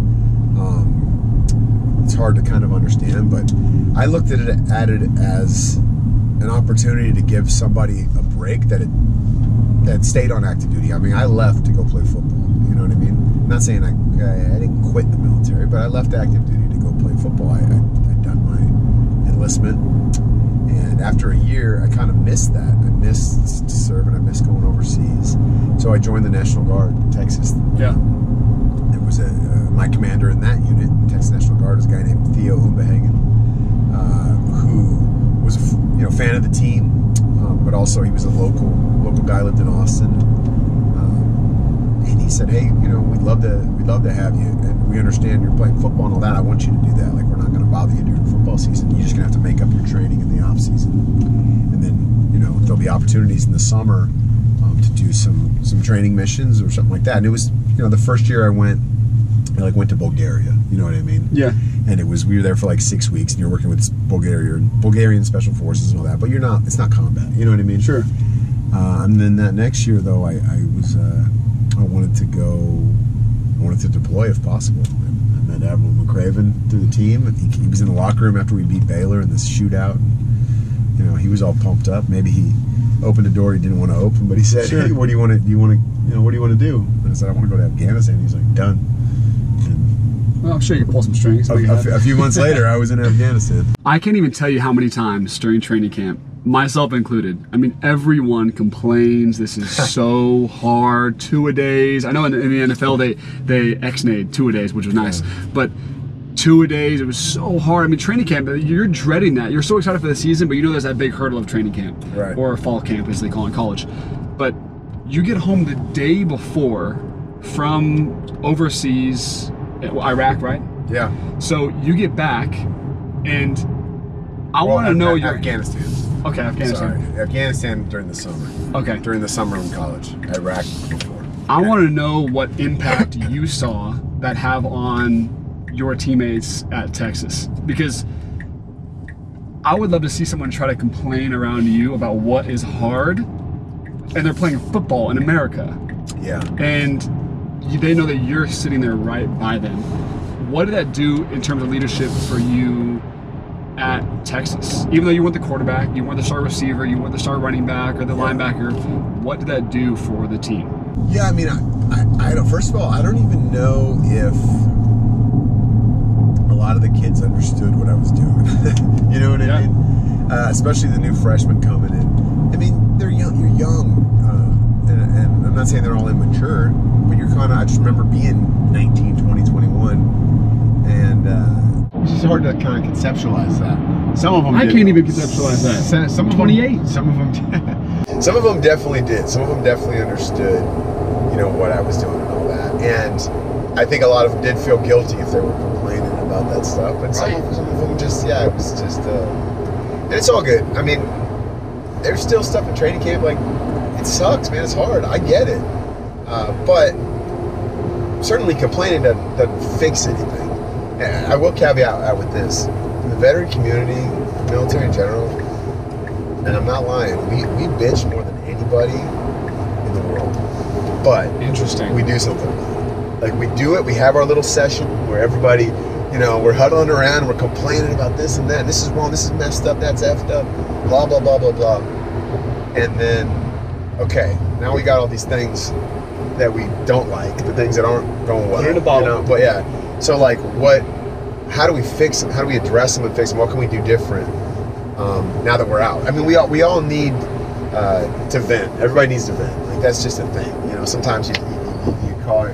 It's hard to kind of understand, but I looked at it as an opportunity to give somebody a break that stayed on active duty. I mean, I left to go play football. You know what I mean? I'm not saying I didn't quit the military, but I left active duty to go play football. I'd done my enlistment, And after a year, I kind of missed that. I missed serving. I missed going overseas. So I joined the National Guard in Texas. Yeah. There was my commander in that unit, Texas National Guard, was a guy named Theo Umbehagen, who was a fan of the team, but also he was a local guy, lived in Austin. And he said, "Hey, we'd love to have you, and we understand you're playing football and all that. I want you to do that. Like, we're not going to bother you during football season. You're just going to have to make up your training in the off season, and then there'll be opportunities in the summer to do some training missions or something like that." And it was the first year I went to Bulgaria. You know what I mean? Yeah. And we were there for like 6 weeks, and you're working with Bulgarian special forces and all that. But it's not combat. You know what I mean? Sure. And then that next year, though, I wanted to deploy if possible. I met Admiral McCraven through the team. He was in the locker room after we beat Baylor in this shootout. He was all pumped up. Maybe he opened a door he didn't want to open, but he said, sure. "Hey, what do you want to do?" And I said, "I want to go to Afghanistan." He's like, "Done." And well, I'm sure you can pull some strings. a few months later, I was in Afghanistan. I can't even tell you how many times during training camp, myself included, I mean, everyone complains this is so hard, 2-a-days. I know in the NFL they ex-nayed 2-a-days, which was nice, but 2-a-days, it was so hard. I mean, training camp, you're dreading that. You're so excited for the season, but there's that big hurdle of training camp, right, or fall camp as they call it in college. But you get home the day before from overseas, Iraq, right? Yeah. So you get back, and I want to know your Afghanistan. Okay, Afghanistan. Sorry, Afghanistan during the summer. Okay. During the summer in college. Iraq before. I want to know what impact you saw that have on your teammates at Texas, because I would love to see someone try to complain around you about what is hard, and they're playing football in America. Yeah. And they know that you're sitting there right by them. What did that do in terms of leadership for you at Texas? Even though you weren't the quarterback, you weren't the star receiver, you weren't the star running back or the linebacker, what did that do for the team? Yeah, I mean, I don't, first of all, I don't even know if a lot of the kids understood what I was doing. You know what I mean? Especially the new freshmen coming in. I mean, they're young. You're young, and I'm not saying they're all immature, but you're kind of. I just remember being 19, 20, 21, and it's just hard to kind of conceptualize that. Some of them. I can't even conceptualize that. Some 28. Some of them. Some of them definitely did. Some of them definitely understood, what I was doing and all that. And I think a lot of them did feel guilty if they were complaining about that stuff. But some of them just, it was just, and it's all good. I mean, there's still stuff in training camp. Like, it sucks, man. It's hard. I get it. But certainly complaining doesn't fix anything. And I will caveat that with this. In the veteran community, the military in general, and I'm not lying, we bitch more than anybody in the world. But interesting, we do something about it. Like, we do it. We have our little session where everybody, we're huddling around, we're complaining about this and that. This is wrong. This is messed up. That's effed up. Blah blah blah blah blah. And then, okay, now we got all these things that we don't like, the things that aren't going well. Put it in a bottle. But yeah. So like, how do we fix them? How do we address them and fix them? What can we do different now that we're out? I mean, we all need to vent. Everybody needs to vent. Like, that's just a thing. Sometimes you call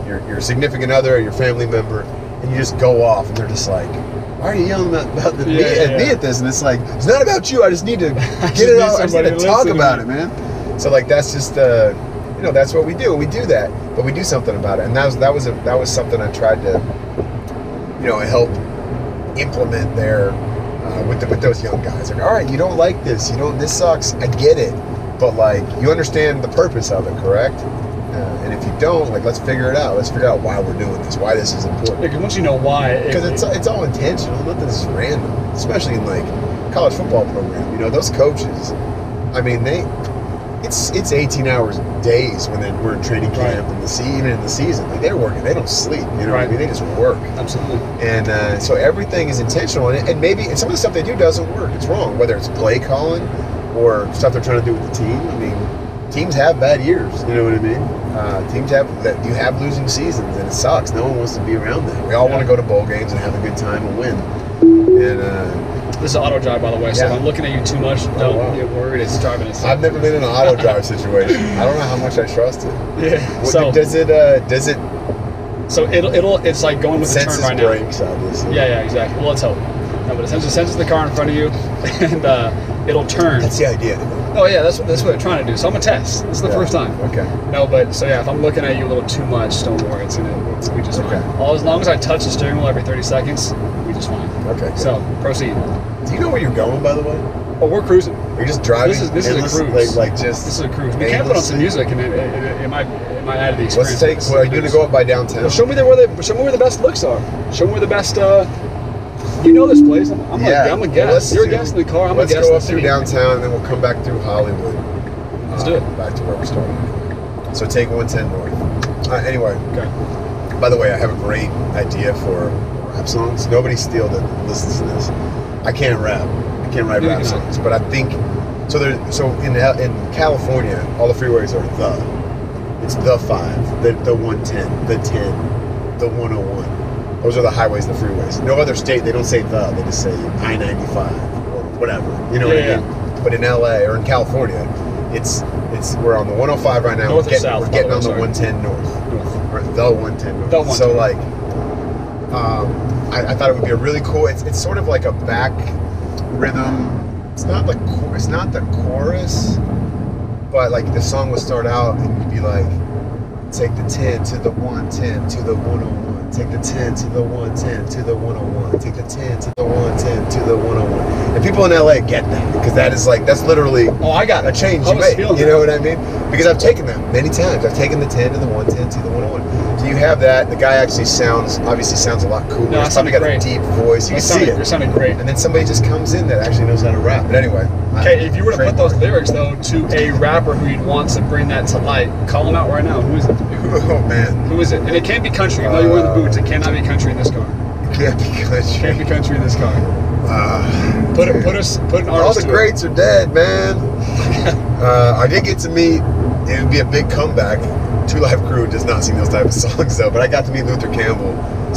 your significant other or your family member, and you just go off, and they're just like, "Why are you yelling about me at this?" And it's like, it's not about you. I just need to get it out. I just need to talk about it, man. So like, that's just that's what we do. We do that, but we do something about it. And that was something I tried to help implement there with those young guys. Like, all right, you don't like this. This sucks. I get it, but like, you understand the purpose of it, correct? And if you don't, like, let's figure it out. Let's figure out why we're doing this, why this is important. Because once you know why, because it's all intentional. Nothing's random, especially in like college football program. Those coaches. I mean, it's 18 hours days when we're in training camp and even in the season. Like, they're working. They don't sleep. What I mean? They just work. Absolutely. And so everything is intentional. And maybe some of the stuff they do doesn't work. It's wrong. Whether it's play calling or stuff they're trying to do with the team. I mean, teams have bad years. You know what I mean? Teams you have losing seasons, and it sucks. No one wants to be around that. We all want to go to bowl games and have a good time and win. And This is auto drive, by the way, so if I'm looking at you too much, don't get worried. It's driving itself. I've never been in an auto drive situation. I don't know how much I trust it. Yeah. So does it? So it's like going with the turn right now. Brakes, obviously. Yeah, exactly. Well, let's hope. No, but it senses the car in front of you, and it'll turn. That's the idea. Oh yeah, that's what they're trying to do. So I'm gonna test. This is the first time. Okay. No, but so yeah, if I'm looking at you a little too much, don't worry. We just fine. As long as I touch the steering wheel every 30 seconds, we just fine. Okay. Good. So proceed. Do you know where you're going, by the way? Oh, we're cruising. You're just driving. This is a cruise. This is a cruise. We can put on some music, and it might add to the experience. Let's take. Are you gonna go up by downtown? Well, show me where the best looks are. Show me where the best. You know this place. I'm a guest. You're a guest in the car. I'm a guest. Let's go up through downtown, and then we'll come back through Hollywood. Let's do it. Back to where we started. So take 110 north. Anyway. Okay. By the way, I have a great idea for rap songs. Nobody steal that listens to this. I can't rap. I can't write rap songs, but I think so. In California, all the freeways are it's the 5, the 110, the 10, the 101. Those are the highways, the freeways. No other state, they don't say they just say I-95 or whatever. You know what I mean? But in LA or in California, we're on the 105 right now. We're getting on the 110 north. Or the 110 north. The 110. So like, I thought it would be a really cool. It's sort of like a back rhythm. It's not the chorus, but like the song will start out and you'd be like, take the 10 to the 110 to the 101. Take the 10 to the 110 to the 101. Take the 10 to the 110 to the 101. And people in LA get that because that's literally I got a change you made. You know what I mean? Because I've taken them many times. I've taken the 10 to the 110 to the 101. So you have that. The guy actually sounds a lot cooler. No, He's probably got a deep voice. You can see it. It sounded great. And then somebody just comes in that actually knows how to rap. But anyway. Okay, if you were to put those lyrics though to a rapper who you'd want to bring that to light, call him out right now. Who is it? Oh man. Who is it? And it can't be country. Even though you're wearing the boots, it cannot be country in this car. It can't be country. Can't be country in this car. Put an artist. All the greats are dead, man. I did get to meet. It would be a big comeback. Two Live Crew does not sing those type of songs though, but I got to meet Luther Campbell.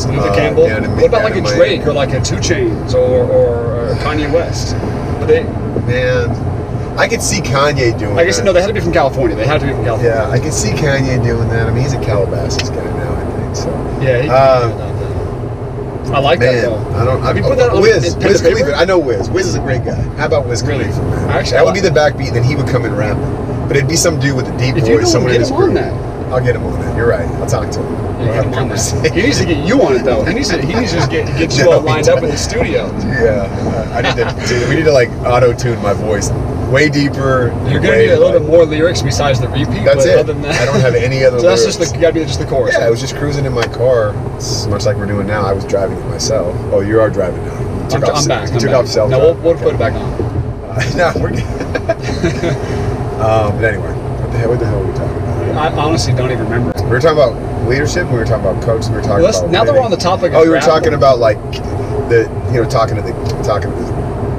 Luther Campbell. What about like a Drake or like a 2 Chainz or Kanye West? I could see Kanye doing that. I guess no, they had to be from California. They had to be from California. Yeah, I could see Kanye doing that. I mean, he's a Calabasas guy now, I think. So yeah, I like that though. Have you put that on Wiz Khalifa? I know Wiz. Wiz is a great guy. How about Wiz Khalifa? Man? Actually, that would be the backbeat, and then he would come in rapping. But it'd be some dude with a deep voice. Someone in his crew. I'll get him on that. You're right. I'll talk to him. Yeah, get him on that. He needs to get you on it though. He needs to just get you all lined up in the studio. Yeah, we need to like auto tune my voice way deeper. You're gonna need a little bit more lyrics besides the repeat. That's it. Other than that, I don't have any other. So that's lyrics. gotta be just the chorus. Yeah, I was just cruising in my car, much like we're doing now. I was driving it myself. Oh, you are driving now. I'm back. You took off self. No, we'll put it back on. No, we're good. But anyway, what the hell were we talking about? I honestly don't even remember. We were talking about leadership. We were talking about coaching. We were talking about now that we're on the topic. You were talking about like talking to the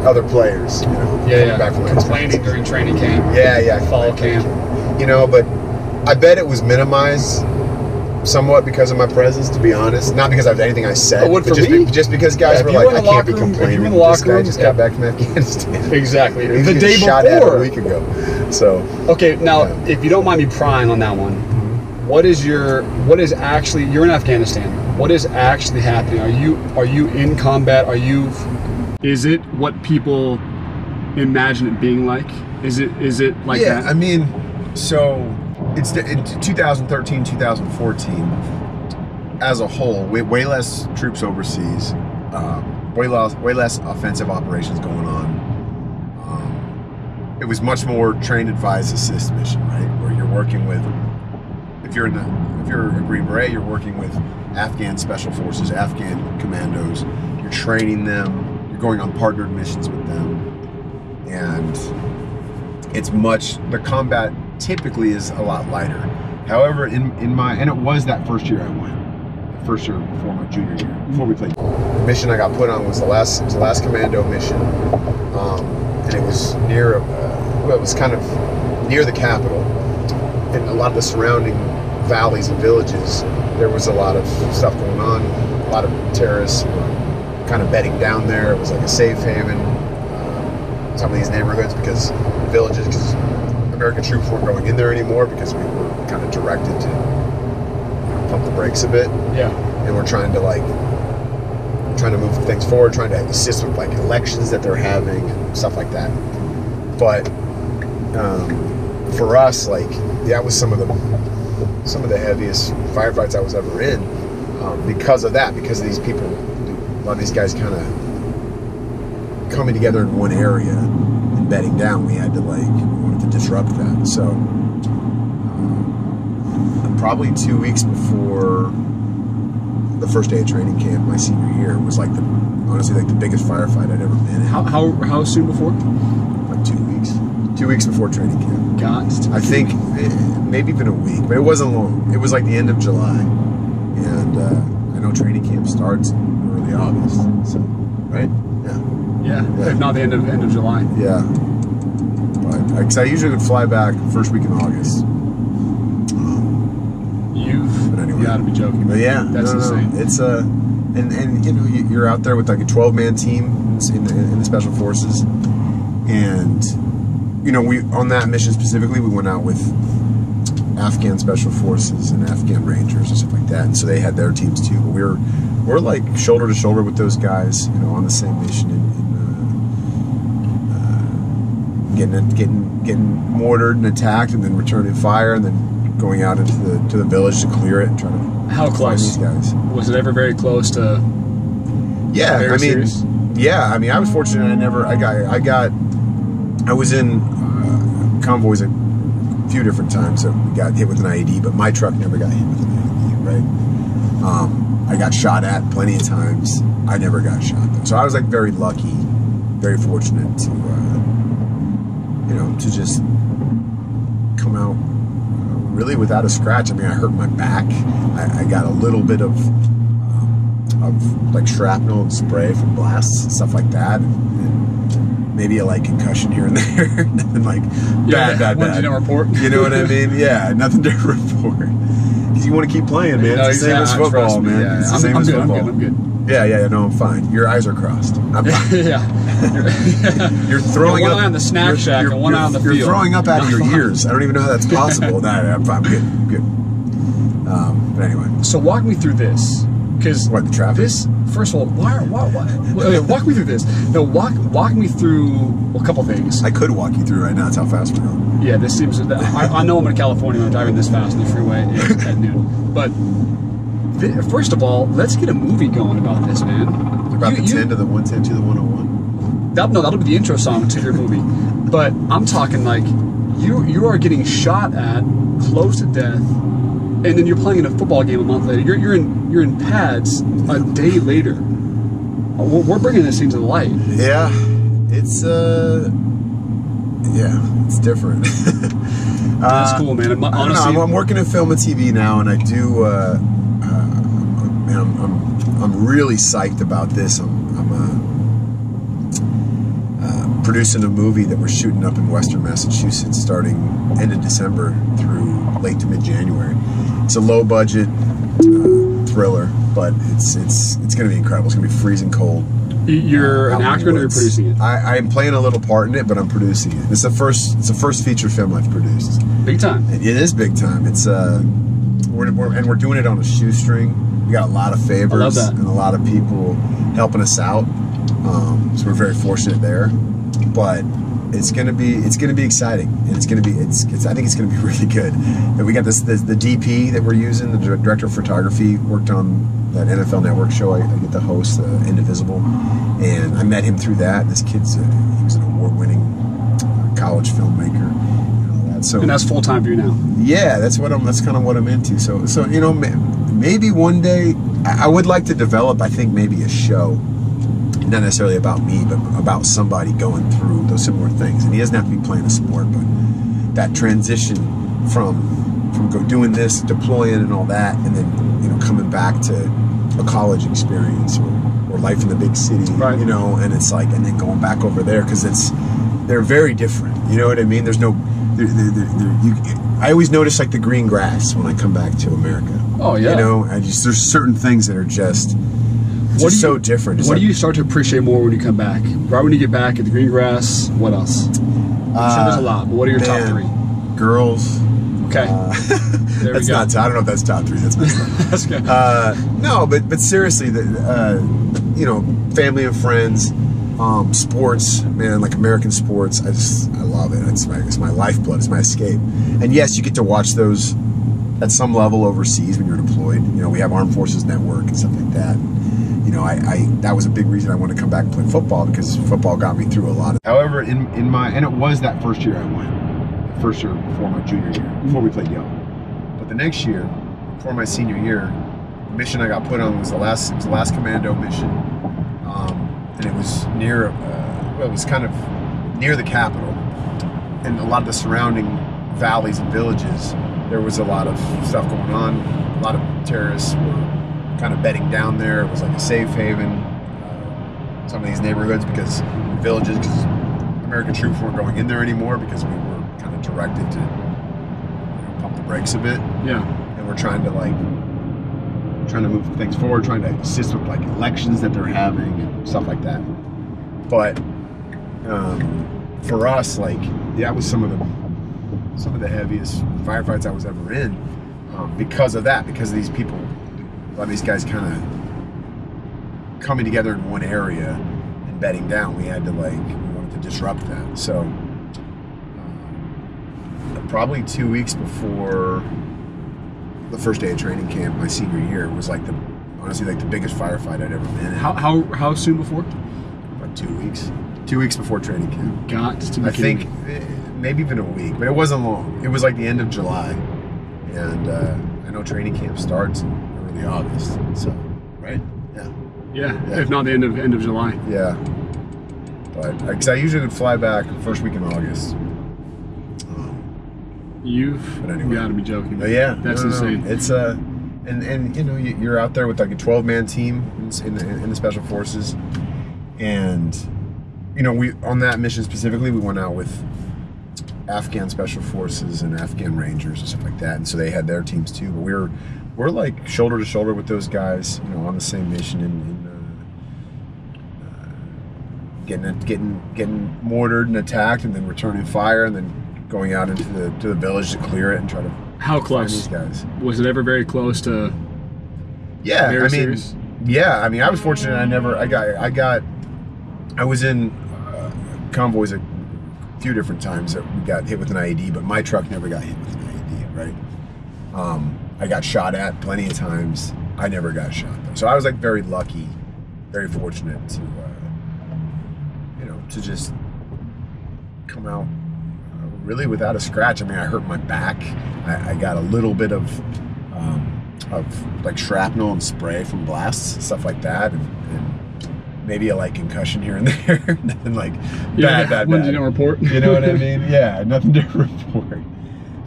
other players. Back from complaining during training camp. Fall camp. But I bet it was minimized somewhat because of my presence. To be honest, not because of anything I said. Just because guys were like, I can't be complaining. This guy just got back from Afghanistan. Exactly. The day before. Shot at a week ago. So. Okay, now if you don't mind me prying on that one, what is actually? You're in Afghanistan. What is actually happening? Are you in combat? Is it what people imagine it being like? Is it like that? Yeah, I mean, so it's in 2013, 2014, as a whole, way less troops overseas, way less offensive operations going on. It was much more train, advise, assist mission, right? Where you're working with, if you're a Green Beret, you're working with Afghan special forces, Afghan commandos. You're training them. You're going on partnered missions with them, and the combat typically is a lot lighter. However, and it was that first year I went, the first year before my junior year, before we played. The mission I got put on was the last commando mission, and it was near, it was kind of near the capital, and a lot of the surrounding valleys and villages. There was a lot of stuff going on. A lot of terrorists were kind of bedding down there. It was like a safe haven. Some of these neighborhoods, because villages, because American troops weren't going in there anymore because we were kind of directed to pump the brakes a bit. Yeah. And we're trying to move things forward, trying to assist with like elections that they're having and stuff like that. But for us, like, that was some of the heaviest firefights I was ever in, because of that, because of these people, a lot of these guys kind of coming together in one area and bedding down. We wanted to disrupt that. So probably 2 weeks before the first day of training camp my senior year was honestly the biggest firefight I'd ever been in. How soon before? Like 2 weeks. 2 weeks before training camp. God. I think maybe even a week, but it wasn't long. It was like the end of July, and I know training camp starts in early August. So, right? Yeah, if not the end of July. Yeah. But because I usually would fly back first week in August. But anyway, you gotta be joking. But yeah, that's insane. It's and you know, you're out there with like a 12-man team in the special forces, and you know, we on that mission specifically, we went out with Afghan special forces and Afghan Rangers and stuff like that, and so they had their teams too. But we're like shoulder to shoulder with those guys, you know, on the same mission getting mortared and attacked, and then returning fire, and then going out into the village to clear it and trying to how close find these guys. Was it ever very close to? Yeah, I mean, I was fortunate. I was in convoys a few different times that we got hit with an IED, but my truck never got hit with an IED, right? I got shot at plenty of times. I never got shot though. So I was like very lucky, very fortunate to to just come out really without a scratch. I mean, I hurt my back. I got a little bit of like shrapnel and spray from blasts and stuff like that, and maybe a like concussion here and there. Nothing like bad. You don't report. You know what I mean? Yeah, nothing to report. Because you want to keep playing, man. It's the same as football, man. Yeah, it's the same as football. I'm good. Yeah, no, I'm fine. Your eyes are crossed. I'm fine. Yeah. You're throwing one up. eye on the snack shack and one eye on the field. You're throwing up out of your ears. I don't even know how that's possible. No, I'm fine. I'm good. But anyway. So walk me through this. Because what, the traffic? This, first of all, why walk me through this. No, walk me through a couple things. I could walk you through right now. That's how fast we're going. Yeah, this seems. I know I'm in California when I'm driving this fast on the freeway at noon. But first of all, let's get a movie going about this, man. About the 10 to the 110 to the 101. That'll be the intro song to your movie. But I'm talking like you are getting shot at, close to death, and then you're playing in a football game a month later. You're in pads a day later. We're bringing this into the light. Yeah, it's different. That's cool, man. Honestly, I'm working in film and TV now, and I do. I'm really psyched about this. I'm producing a movie that we're shooting up in Western Massachusetts, starting end of December through late to mid-January. It's a low-budget thriller, but it's going to be incredible. It's going to be freezing cold. You're an actor, and you're producing it. I'm playing a little part in it, but I'm producing it. It's the first feature film I've produced. Big time. It is big time. It's we're doing it on a shoestring. We got a lot of favors and a lot of people helping us out. So we're very fortunate there. But it's gonna be exciting, and I think it's gonna be really good. And we got the DP that we're using, the director of photography, worked on that NFL Network show I get to host, Indivisible, and I met him through that. This kid's he was an award-winning college filmmaker and all that. So, and that's full time for you now. Yeah, that's kind of what I'm into. So you know, maybe one day I would like to develop. I think maybe a show. Not necessarily about me, but about somebody going through those similar things. And he doesn't have to be playing a sport, but that transition from doing this, deploying and all that, and then coming back to a college experience or life in the big city, right. And it's like, and then going back over there, because they're very different. You know what I mean? There's no, I always notice like the green grass when I come back to America. Oh yeah. There's certain things that are just. It's so different. What do you start to appreciate more when you come back? Right when you get back at the green grass, what else? I'm sure there's a lot, but what are your top three? Girls. Okay. There we go. I don't know if that's top three. That's messed up. That's good. No, but seriously, you know, family and friends, sports, man, like American sports. I love it. It's my lifeblood. It's my escape. And yes, you get to watch those at some level overseas when you're deployed. You know, we have Armed Forces Network and stuff like that. You know, that was a big reason I wanted to come back and play football, because football got me through a lot. However, and it was that first year I went, the first year before my junior year, before we played Yale. But the next year, before my senior year, the mission I got put on was the last commando mission, and it was near, well, it was kind of near the capital, and a lot of the surrounding valleys and villages. There was a lot of stuff going on. A lot of terrorists were kind of bedding down there. It was like a safe haven. Some of these neighborhoods, because American troops weren't going in there anymore, because we were kind of directed to, you know, pump the brakes a bit. Yeah. And we're trying to move things forward, trying to assist with like elections that they're having and stuff like that. But for us, like, that was some of the heaviest firefights I was ever in, because of that, because of these people, a lot of these guys kind of coming together in one area and bedding down. We wanted to disrupt that. So probably 2 weeks before the first day of training camp, my senior year, was honestly the biggest firefight I'd ever been in. How soon before? About 2 weeks. 2 weeks before training camp. Got to be I think maybe even a week, but it wasn't long. It was like the end of July, and I know training camp starts in early August. So, right? Yeah. If not the end of July. Yeah. But because I usually would fly back first week in August. You've got to be joking. But yeah, that's insane. It's and you know, you're out there with like a 12-man team in the special forces, and you know, we on that mission specifically, we went out with Afghan special forces and Afghan Rangers and stuff like that, and so they had their teams too. But we're like shoulder to shoulder with those guys, you know, on the same mission getting mortared and attacked, and then returning fire, and then going out into the village to clear it and try to how close find these guys. Was it ever very close to? Yeah, I mean, I was fortunate. I was in convoys a few different times that we got hit with an IED, but my truck never got hit with an IED, right? I got shot at plenty of times. I never got shot though. So I was like very lucky, very fortunate to, you know, to just come out really without a scratch. I mean, I hurt my back. I got a little bit of like shrapnel and spray from blasts, stuff like that, and maybe a light concussion here and there. Nothing like bad. Ones you don't report. You know what I mean? Yeah, nothing to report.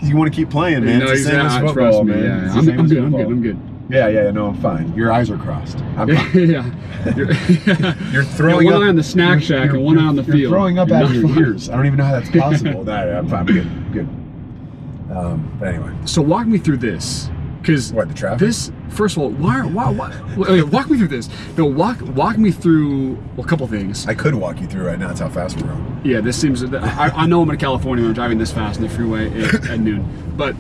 You want to keep playing, man. No, it's the same as football, man. Yeah. I'm good. Yeah, no, I'm fine. Your eyes are crossed. I'm fine. Yeah. You're throwing one up. eye on the snack shack and one eye on the field. You're throwing up out of your ears. I don't even know how that's possible. No, I'm fine. I'm good. But anyway. So walk me through this. Because what, the traffic? This, first of all, why walk me through this. No, walk me through a couple things. I could walk you through right now. That's how fast we're going. Yeah, this seems. I know I'm in California when I'm driving this fast on the freeway at noon. But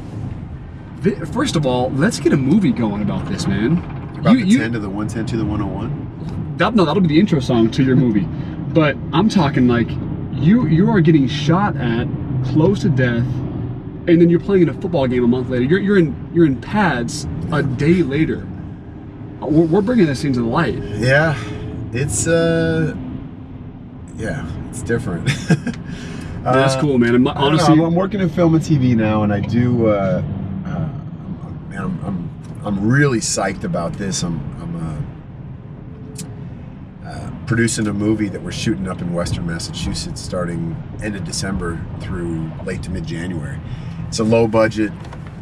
first of all, let's get a movie going about this, man. About the 10 to the 110 to the 101? That'll be the intro song to your movie. But I'm talking like you are getting shot at, close to death, and then you're playing in a football game a month later. You're in pads a day later. We're bringing this into the light. Yeah, it's different. That's cool, man. Honestly, I'm working in film and TV now, and I do. I'm really psyched about this. I'm producing a movie that we're shooting up in Western Massachusetts, starting end of December through late to mid-January. It's a low budget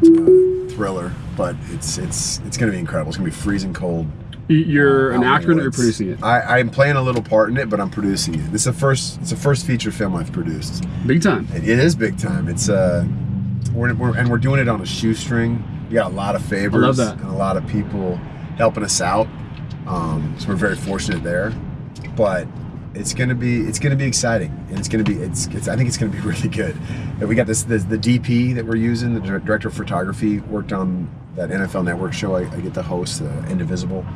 thriller, but it's going to be incredible. It's going to be freezing cold. You're an actor and you're producing it. I'm playing a little part in it, but I'm producing it. It's the first feature film I've produced. Big time. It is big time. It's we're doing it on a shoestring. We got a lot of favors. I love that. And a lot of people helping us out. So we're very fortunate there, but it's gonna be exciting, and I think it's gonna be really good. And we got the DP that we're using, the director of photography, worked on that NFL Network show I get to host, Indivisible,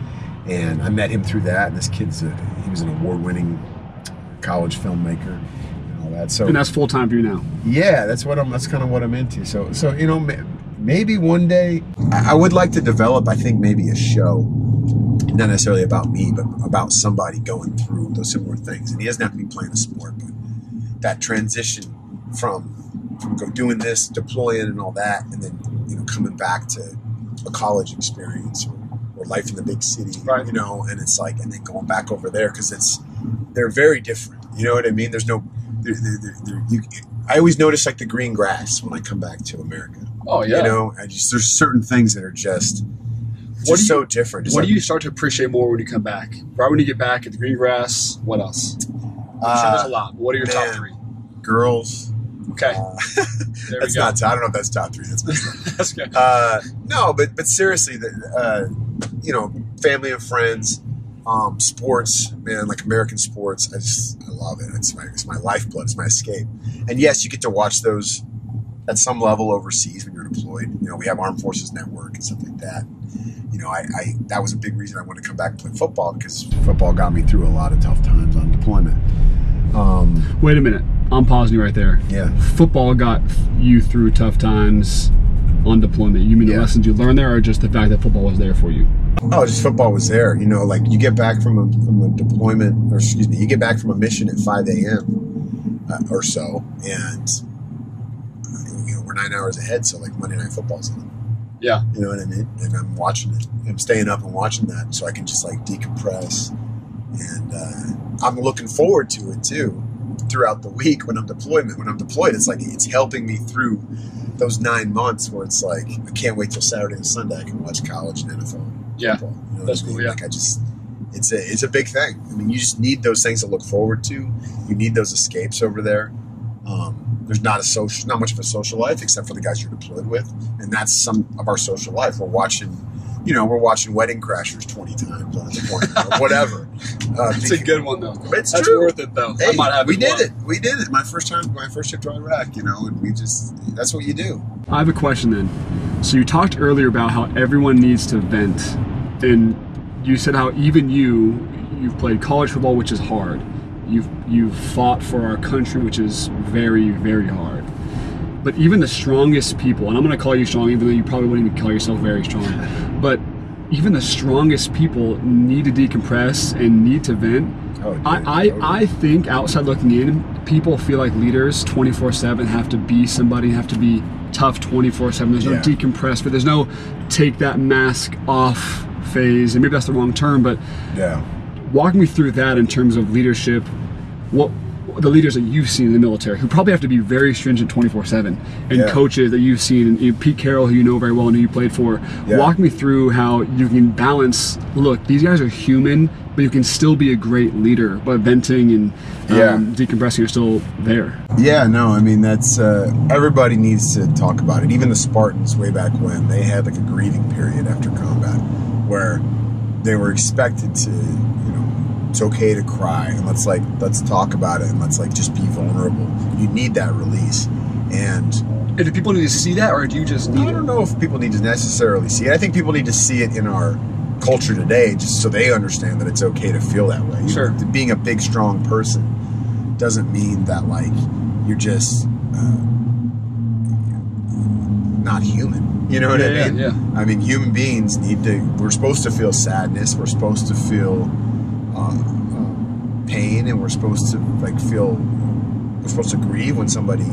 and I met him through that. And this kid's he was an award-winning college filmmaker and all that. So, and that's full time for you now. Yeah, that's kind of what I'm into. So you know, maybe one day I would like to develop, I think, maybe a show, not necessarily about me, but about somebody going through those similar things. And he doesn't have to be playing a sport, but that transition from doing this, deploying and all that, and then, you know, coming back to a college experience or life in the big city, right. You know, and it's like, and then going back over there, because they're very different. You know what I mean? There's no, I always notice like the green grass when I come back to America. Oh yeah. You know, there's certain things that are just so different. What do you start to appreciate more when you come back? Right when you get back at the green grass, what else? I'm sure there's a lot. What are your top three? Girls. Okay. There we go. I don't know if that's top three. That's messed up. That's good. No, but seriously, you know, family and friends, sports, man, like American sports. I love it. It's my lifeblood. It's my escape. And yes, you get to watch those at some level overseas when you're deployed. You know, we have Armed Forces Network and stuff like that. You know, that was a big reason I wanted to come back and play football, because football got me through a lot of tough times on deployment. Wait a minute. I'm pausing you right there. Yeah. Football got you through tough times on deployment. You mean the lessons you learned there, or just the fact that football was there for you? Oh, just football was there. You know, like you get back from a deployment, or excuse me, you get back from a mission at 5 a.m. Or so, and you know, we're 9 hours ahead, so like Monday Night Football's on. Yeah. You know what I mean? And I'm watching it. I'm staying up and watching that so I can just like decompress. And I'm looking forward to it too throughout the week when I'm deployed. It's like it's helping me through those 9 months where it's like I can't wait till Saturday and Sunday I can watch college and NFL. Yeah. Football. You know that's what I mean? Cool. Yeah. Like it's a big thing. I mean, you just need those things to look forward to. You need those escapes over there. There's not much of a social life except for the guys you're deployed with, and that's some of our social life. We're watching Wedding Crashers 20 times on a deployment or whatever. It's a good one though. It's that's true. Worth it though. Hey, I might have we did it. My first trip to Iraq, you know, and that's what you do. I have a question then. So you talked earlier about how everyone needs to vent, and you said how even you've played college football, which is hard. You've fought for our country, which is very, very hard. But even the strongest people, and I'm going to call you strong, even though you probably wouldn't even call yourself very strong, but even the strongest people need to decompress and need to vent. Oh, I think outside looking in, people feel like leaders 24/7 have to be somebody, have to be tough 24/7. There's no decompress, but there's no take that mask off phase, and maybe that's the wrong term, but yeah. Walk me through that in terms of leadership. What the leaders that you've seen in the military, who probably have to be very stringent 24/7, and coaches that you've seen, and Pete Carroll, who you know very well and who you played for. Yeah. Walk me through how you can balance. Look, these guys are human, but you can still be a great leader. But venting and decompressing are still there. Yeah, no, I mean that's everybody needs to talk about it. Even the Spartans way back when, they had like a grieving period after combat, where they were expected to, you know, it's okay to cry, and let's talk about it, and let's like just be vulnerable. You need that release. And do people need to see that, or do you just need I don't know if people need to necessarily see it. I think people need to see it in our culture today, just so they understand that it's okay to feel that way. Sure. Being a big, strong person doesn't mean that like you're just not human. You know what I mean? Yeah. I mean, human beings we're supposed to feel sadness, we're supposed to feel pain, and we're supposed to grieve when somebody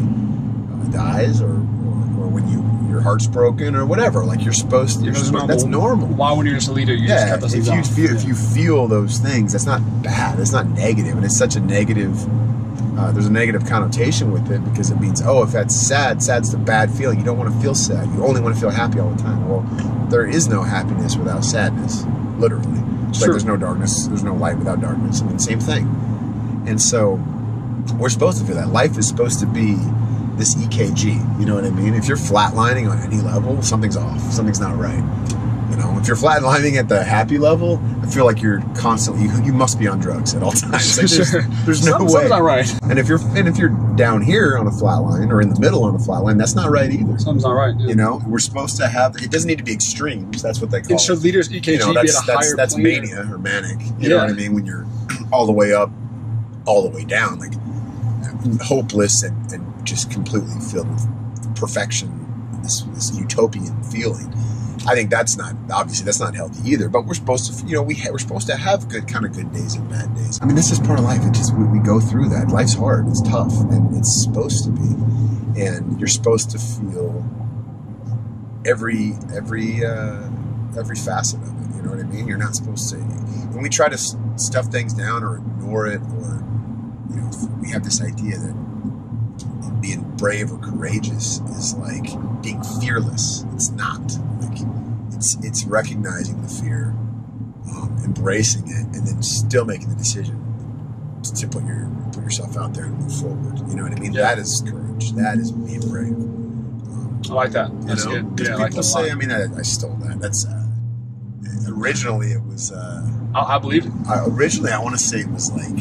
dies, or when your heart's broken or whatever. Like that's normal. Why, when you're just a leader, you just cut those things off? If you feel those things, that's not bad, it's not negative, and it's such a negative there's a negative connotation with it, because it means, if that's sad's the bad feeling. You don't want to feel sad. You only want to feel happy all the time. Well, there is no happiness without sadness, literally. It's like there's no darkness, there's no light without darkness. I mean, same thing. And so we're supposed to feel that. Life is supposed to be this EKG, you know what I mean? If you're flatlining on any level, something's off, something's not right. You know, if you're flatlining at the happy level, I feel like you're constantly, you must be on drugs at all times. Like there's no way. Something's not right. And if you're down here on a flat line or in the middle on a flat line, that's not right either. Something's not right. Yeah. You know, we're supposed to have, it doesn't need to be extremes. That's what they call it. And should leaders EKG you know, be at a higher That's plane mania or manic. You know what I mean? When you're all the way up, all the way down, like hopeless and just completely filled with perfection, this utopian feeling. I think that's not healthy either. But we're supposed to, you know, we're supposed to have good days and bad days. I mean, this is part of life. It just we go through that. Life's hard. It's tough, and it's supposed to be. And you're supposed to feel every facet of it. You know what I mean? You're not supposed to. When we try to stuff things down or ignore it, or you know, we have this idea that being brave or courageous is like being fearless. It's not. Like it's recognizing the fear, embracing it, and then still making the decision to put yourself out there and move forward. You know what I mean? Yeah. That is courage. That is being brave. I like that. That's good. Yeah, I like that. Say, I mean, I stole that. That's originally it was. I believe it. Originally, I want to say it was like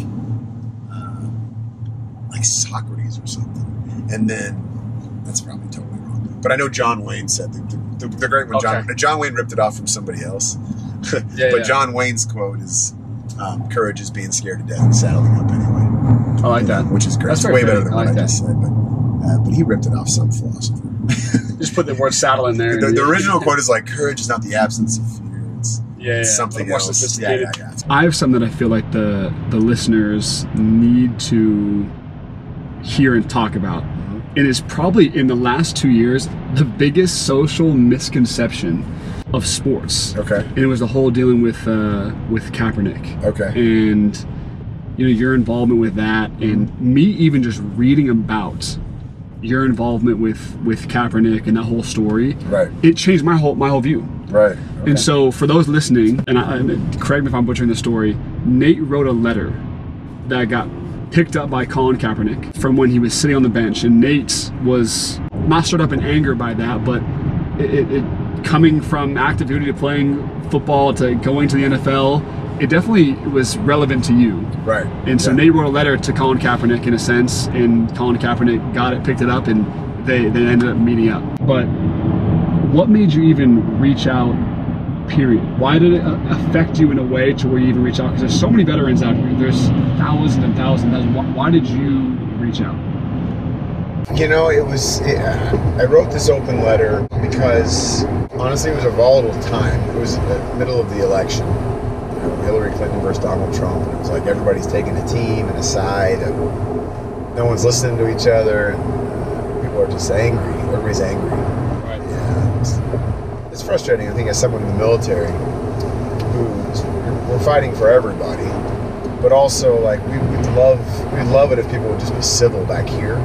Socrates or something, and then that's probably totally wrong. But I know John Wayne said the great one. Okay. John Wayne ripped it off from somebody else. John Wayne's quote is, "Courage is being scared to death and saddling up anyway." I like that, which is great. That's way better than what I just said. But he ripped it off some philosopher. Just put the word saddle in there. The original quote is like, "Courage is not the absence of fear. It's something else." Yeah. I have something that I feel like the listeners need to hear and talk about. It is probably in the last 2 years the biggest social misconception of sports. Okay. And it was the whole dealing with Kaepernick. Okay. And you know, your involvement with that, and me even just reading about your involvement with Kaepernick and that whole story. Right. It changed my whole view. Right. Okay. And so for those listening, and correct me if I'm butchering the story, Nate wrote a letter that got picked up by Colin Kaepernick from when he was sitting on the bench, and Nate was not stirred up in anger by that, but it coming from active duty to playing football to going to the NFL, it definitely was relevant to you. Right. And so Nate wrote a letter to Colin Kaepernick in a sense, and Colin Kaepernick got it, picked it up, and they ended up meeting up. But what made you even reach out? Period. Why did it affect you in a way to where you even reach out? Because there's so many veterans out here. There's thousands and thousands. Why did you reach out? You know, I wrote this open letter because honestly it was a volatile time. It was the middle of the election. You know, Hillary Clinton versus Donald Trump. And it was like everybody's taking a team and a side. And no one's listening to each other. And people are just angry. Everybody's angry. Right. Yeah. It's frustrating, I think, as someone in the military we're fighting for everybody, but also like we'd love it if people would just be civil back here.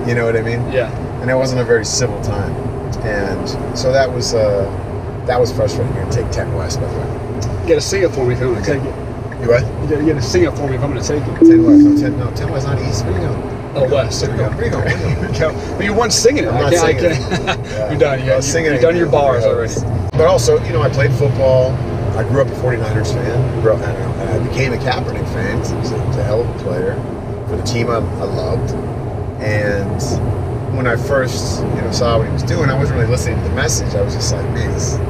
You know what I mean? Yeah. And it wasn't a very civil time, and so that was frustrating. You're gonna take 10 West, by the way. You gotta sing it for me if I'm gonna take it. You what? You gotta sing it for me if I'm gonna take it. 10 West. No, 10 West, not East. Where you going? Oh, West. There we go. But you weren't singing it. I'm not singing it. Yeah. You're done. You've done your bars already. But also, you know, I played football. I grew up a 49ers fan. And I became a Kaepernick fan because he was a hell of a player for the team I loved. And when I first, saw what he was doing, I wasn't really listening to the message. I was just like, man, he's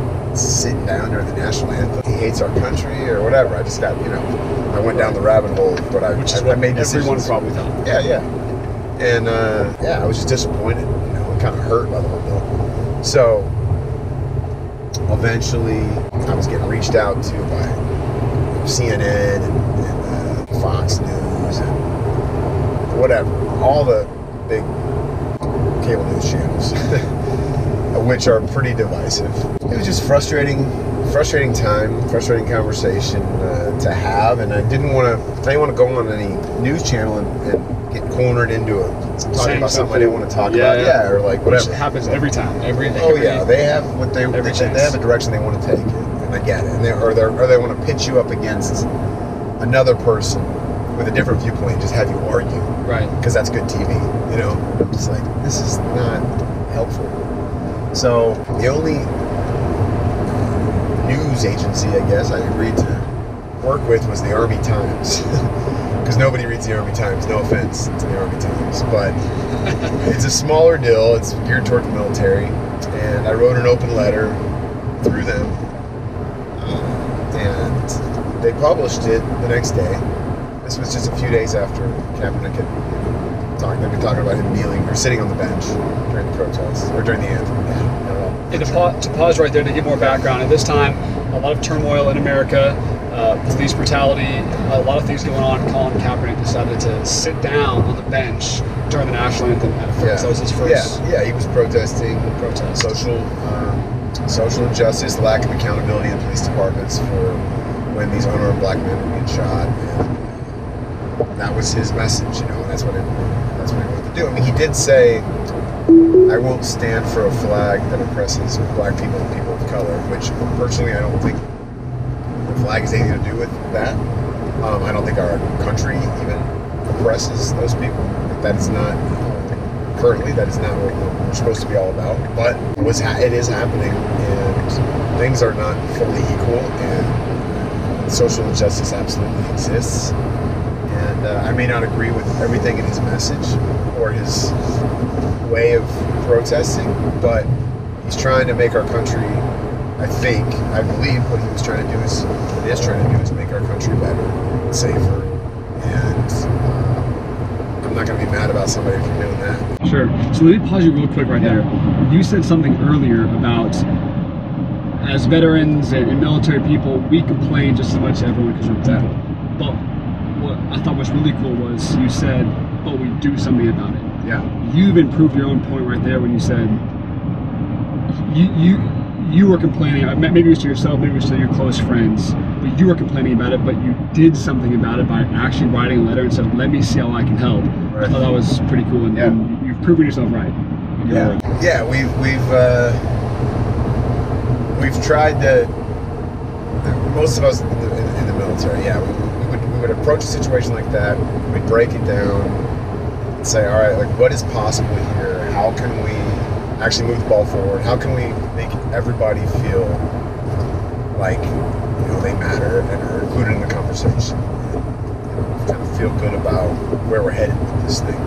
sitting down during the national anthem. He hates our country or whatever. I just got, I went down the rabbit hole. But I made decisions. Everyone probably thought. Yeah. And I was just disappointed, and kind of hurt by the whole deal. So eventually, I was getting reached out to by CNN and Fox News and whatever, all the big cable news channels, which are pretty divisive. It was just frustrating time, frustrating conversation to have, and I didn't want to go on any news channel and get cornered into talking about something I didn't want to talk about. Yeah, or like whatever. Which happens every time. They have they have a direction they want to take it, and I get it. And they want to pitch you up against another person with a different viewpoint, just have you argue, right? Because that's good TV, I'm just like, this is not helpful. So the only news agency, I guess, I agreed to work with was the Army Times. Because nobody reads the Army Times, no offense to the Army Times. But it's a smaller deal, it's geared toward the military. And I wrote an open letter through them. And they published it the next day. This was just a few days after Kaepernick had they've been talking about him kneeling or sitting on the bench during the protest, or during the anthem. And to pause right there to give more background, at this time, a lot of turmoil in America, police brutality, a lot of things going on. Colin Kaepernick decided to sit down on the bench during the national anthem at first. That was his first. Yeah, he was protesting social injustice, lack of accountability in police departments for when these unarmed black men were being shot. And that was his message, you know. That's what he wanted to do. I mean, he did say, "I won't stand for a flag that oppresses black people and people of color," which personally I don't think the flag has anything to do with that. I don't think our country even oppresses those people. That is not, currently, that is not what we're supposed to be all about. But it is happening, and things are not fully equal, and social injustice absolutely exists. And I may not agree with everything in his message or his way of protesting, but he's trying to make our country, I believe what he is trying to do is make our country better and safer. And I'm not going to be mad about somebody for doing that. Sure. So let me pause you real quick right there. You said something earlier about, as veterans and military people, we complain just as much as everyone because we're people. But what I thought was really cool was you said, but we do something about it. Yeah. You even proved your own point right there when you said you were complaining, maybe it was to yourself, maybe it was to your close friends, but you were complaining about it, but you did something about it by actually writing a letter and said, let me see how I can help. Right. I thought that was pretty cool, and you've proven yourself right. Yeah, we've tried to, most of us in the military, we would approach a situation like that, we'd break it down, and say, all right, like, what is possible here? How can we actually move the ball forward? How can we make everybody feel like, you know, they matter and are included in the conversation, and kind of feel good about where we're headed with this thing?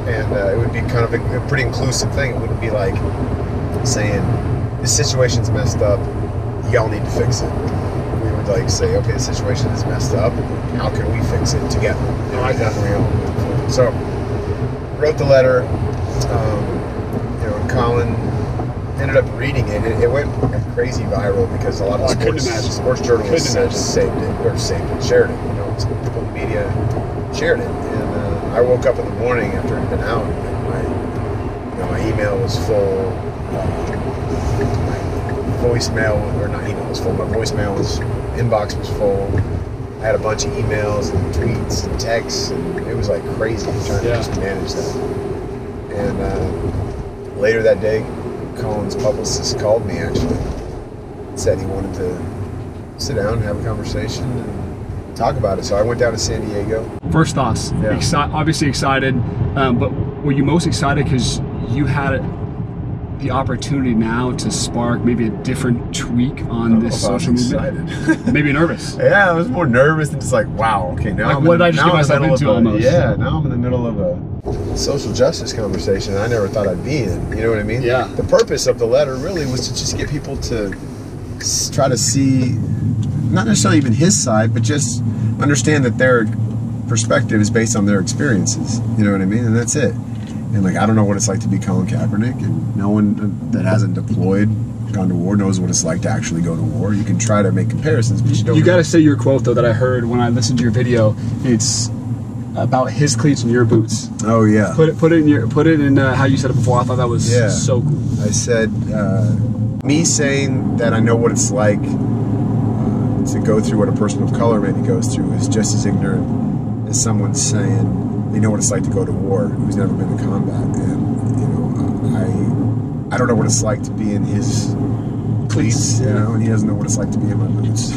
And it would be kind of a pretty inclusive thing. It wouldn't be like saying, this situation's messed up, y'all need to fix it. We would like say, okay, the situation is messed up, how can we fix it together? You know, like that. So, wrote the letter, you know, and Colin ended up reading it. It went crazy viral because a lot of sports journalists shared it. You know, people in the media shared it. And I woke up in the morning after it had been out, and my email was full. My voicemail, or not email was full. My voicemail inbox was full. I had a bunch of emails and tweets and texts, and it was like crazy trying to just manage that. And later that day, Colin's publicist called me, actually, said he wanted to sit down and have a conversation and talk about it. So I went down to San Diego. First thoughts, obviously excited, but were you most excited because you had the opportunity now to spark maybe a different tweak on this social movement? Maybe nervous. Yeah, I was more nervous and just like, wow, okay, now like, what did I just get myself into almost? Yeah, now I'm in the middle of a social justice conversation I never thought I'd be in. You know what I mean? Yeah. The purpose of the letter really was to just get people to try to see, not necessarily even his side, but just understand that their perspective is based on their experiences. You know what I mean? And that's it. And like, I don't know what it's like to be Colin Kaepernick, and no one that hasn't deployed, gone to war, knows what it's like to actually go to war. You can try to make comparisons, but you don't. You got to say your quote though that I heard when I listened to your video. It's about his cleats and your boots. Oh yeah. Put it in how you said it before. I thought that was so cool. I said, me saying that I know what it's like to go through what a person of color maybe goes through is just as ignorant as someone saying they know what it's like to go to war who's never been to combat. And you know, I don't know what it's like to be in his cleats, you know, and he doesn't know what it's like to be in my boots.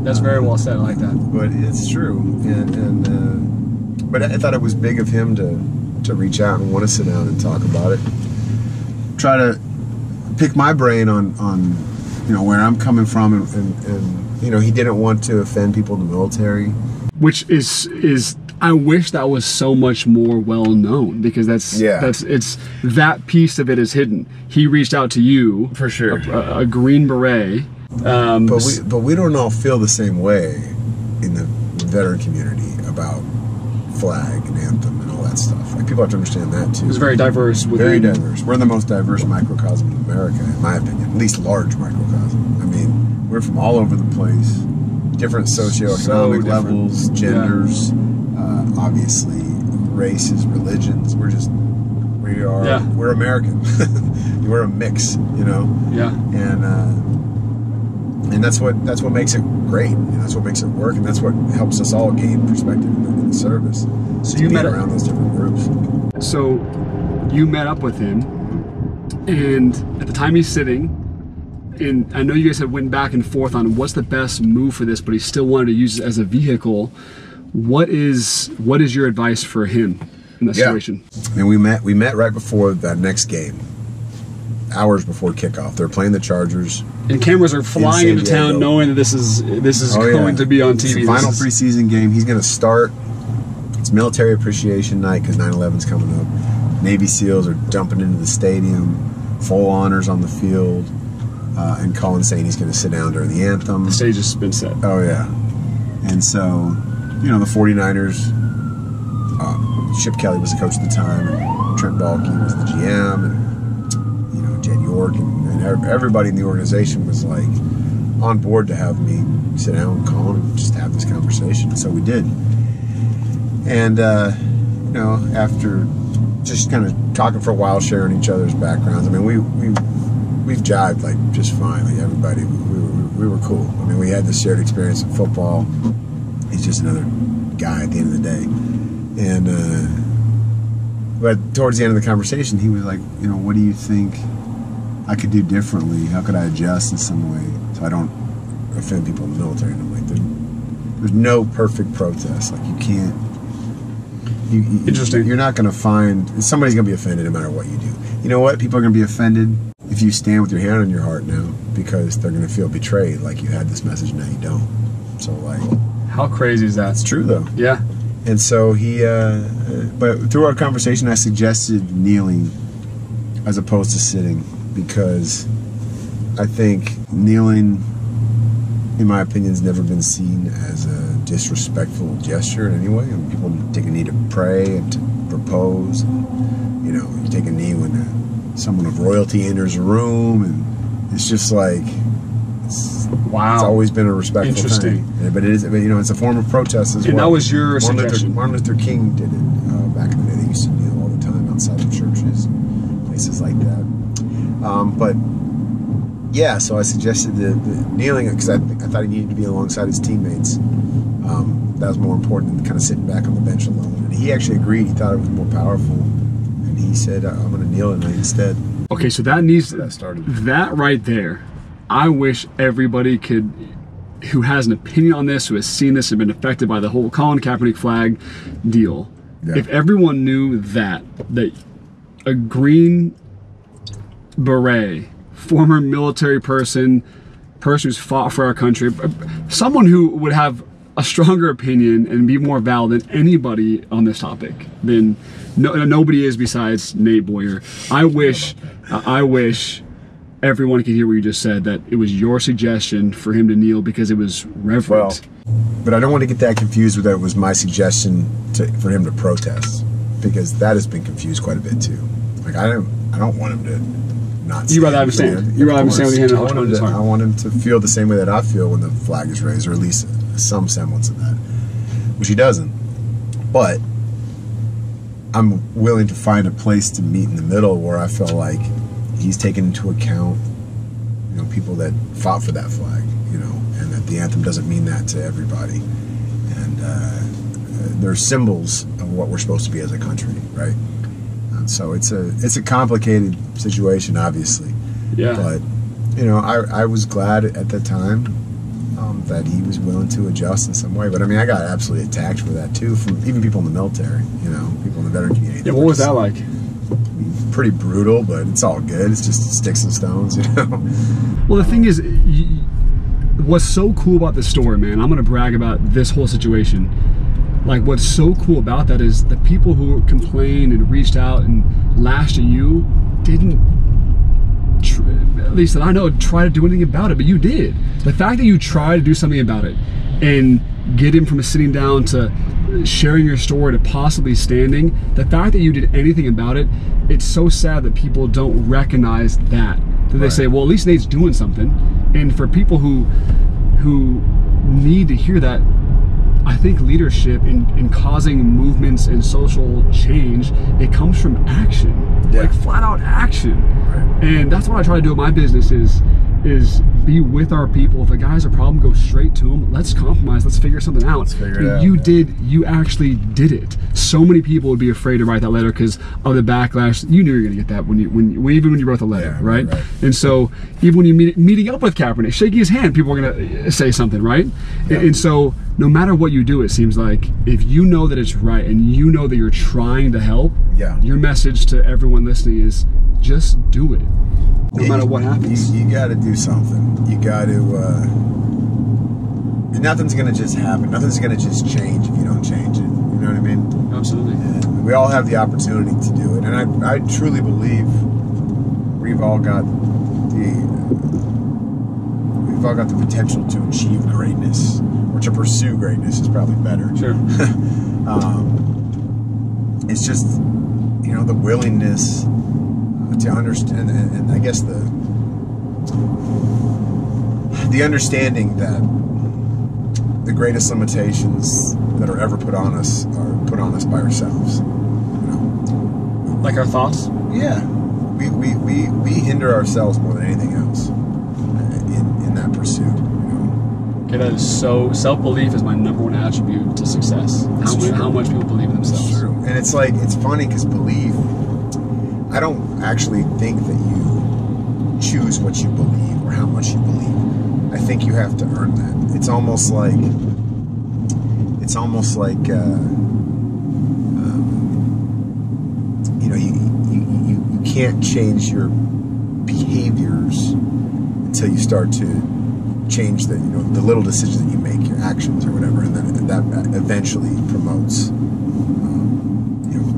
That's very well said. I like that. But it's true, but I thought it was big of him to reach out and want to sit down and talk about it. Try to pick my brain on where I'm coming from, and he didn't want to offend people in the military. Which is I wish that was so much more well known, because it's that piece of it is hidden. He reached out to you for sure, a Green Beret, but we don't all feel the same way in the veteran community about flag and anthem and all that stuff. Like, people have to understand that too. It's very diverse. Very diverse. We're the most diverse microcosm in America, in my opinion. At least large microcosm. I mean, we're from all over the place, different socioeconomic levels, genders, obviously races, religions. We're American. We're a mix, Yeah. And that's what makes it great. That's what makes it work, and that's what helps us all gain perspective in the service. So you met around those different groups. So you met up with him, and at the time he's sitting, and I know you guys had went back and forth on what's the best move for this, but he still wanted to use it as a vehicle. What is your advice for him in that situation? And we met right before that next game. Hours before kickoff. They're playing the Chargers. And cameras are flying into town knowing that this is going to be on TV. It's the final preseason game. He's going to start. It's military appreciation night because 9/11's coming up. Navy SEALs are jumping into the stadium. Full honors on the field. And Colin saying he's going to sit down during the anthem. The stage has been set. Oh, yeah. And so, the 49ers, Chip Kelly was the coach at the time, and Trent Baalke was the GM, and Jed York, and everybody in the organization was like on board to have me sit down with Colin and just have this conversation. So we did. And after just kind of talking for a while, sharing each other's backgrounds, I mean, we've jived like just fine. Like, everybody, we were cool. I mean, we had this shared experience in football. He's just another guy at the end of the day. And but towards the end of the conversation, he was like, what do you think I could do differently? How could I adjust in some way so I don't offend people in the military? And I'm like, there's no perfect protest. Like, you can't. Interesting. You're not going to find somebody's going to be offended no matter what you do. You know what? People are going to be offended if you stand with your hand on your heart now, because they're going to feel betrayed. Like, you had this message, now you don't. So, like, how crazy is that? It's true though. Yeah. And so but through our conversation, I suggested kneeling as opposed to sitting, because I think kneeling, in my opinion, has never been seen as a disrespectful gesture in any way. I mean, people take a knee to pray and to propose. You take a knee when someone of royalty enters a room, and it's just like, wow. It's always been a respectful thing. But it is, it's a form of protest as well. And that was your suggestion. Martin Luther King did it back in the day. They used to kneel all the time outside of churches and places like that. But yeah, so I suggested the kneeling because I thought he needed to be alongside his teammates. That was more important than kind of sitting back on the bench alone. And he actually agreed. He thought it was more powerful, and he said, "I'm going to kneel tonight instead." Okay, so that right there. I wish everybody who has an opinion on this, who has seen this and been affected by the whole Colin Kaepernick flag deal, if everyone knew that a Green Beret, former military person who's fought for our country, someone who would have a stronger opinion and be more valid than anybody on this topic than nobody is besides Nate Boyer. I wish everyone could hear what you just said, that it was your suggestion for him to kneel because it was reverent. Well, but I don't want to get that confused with that it was my suggestion for him to protest, because that has been confused quite a bit too. Like, I don't want him to not. You rather have him stand. You rather have him stand with your hand on his heart. I want him to feel the same way that I feel when the flag is raised, or at least some semblance of that, which he doesn't. But I'm willing to find a place to meet in the middle where I feel like he's taken into account, people that fought for that flag, and that the anthem doesn't mean that to everybody, and they're symbols of what we're supposed to be as a country, right? And so it's a complicated situation, obviously. Yeah. But I was glad at the time that he was willing to adjust in some way. But I mean, I got absolutely attacked for that too, from even people in the military, people in the veteran community. Yeah. What was that like? pretty brutal, but it's all good. It's just sticks and stones, you know? Well, the thing is, what's so cool about this story, man, I'm gonna brag about this whole situation. Like, what's so cool about that is the people who complained and reached out and lashed at you didn't, at least that I know, try to do anything about it, but you did. The fact that you tried to do something about it and get him from sitting down to sharing your story to possibly standing, the fact that you did anything about it, it's so sad that people don't recognize that. That they say, well, at least Nate's doing something. And for people who need to hear that, I think leadership in causing movements and social change, it comes from action, like flat out action. And that's what I try to do with my business is be with our people. If a guy's a problem, go straight to him. Let's compromise. Let's figure something out. Let's figure it out. You actually did it. So many people would be afraid to write that letter because of the backlash. You knew you were going to get that even when you wrote the letter, right? And so even when you're meeting up with Kaepernick, shaking his hand, people are going to say something, right? And so no matter what you do, it seems like if you know that it's right and you know that you're trying to help, your message to everyone listening is just do it. No matter what happens. You got to do something. You got to, nothing's going to just happen. Nothing's going to just change if you don't change it. You know what I mean? Absolutely. And we all have the opportunity to do it. And I truly believe we've all got the potential to achieve greatness, or to pursue greatness is probably better. Sure. It's just, you know, the willingness to understand, and I guess the understanding that the greatest limitations that are ever put on us are put on us by ourselves. You know? Like our thoughts? Yeah. We hinder ourselves more than anything else in that pursuit. You know? Okay, that is so, self-belief is my #1 attribute to success. How much people believe in themselves. It's true. And it's like, it's funny because belief, I don't actually think that you choose what you believe or how much you believe. I think you have to earn that. It's almost like you know, you can't change your behaviors until you start to change the, you know, the little decisions that you make, your actions or whatever, and then that eventually promotes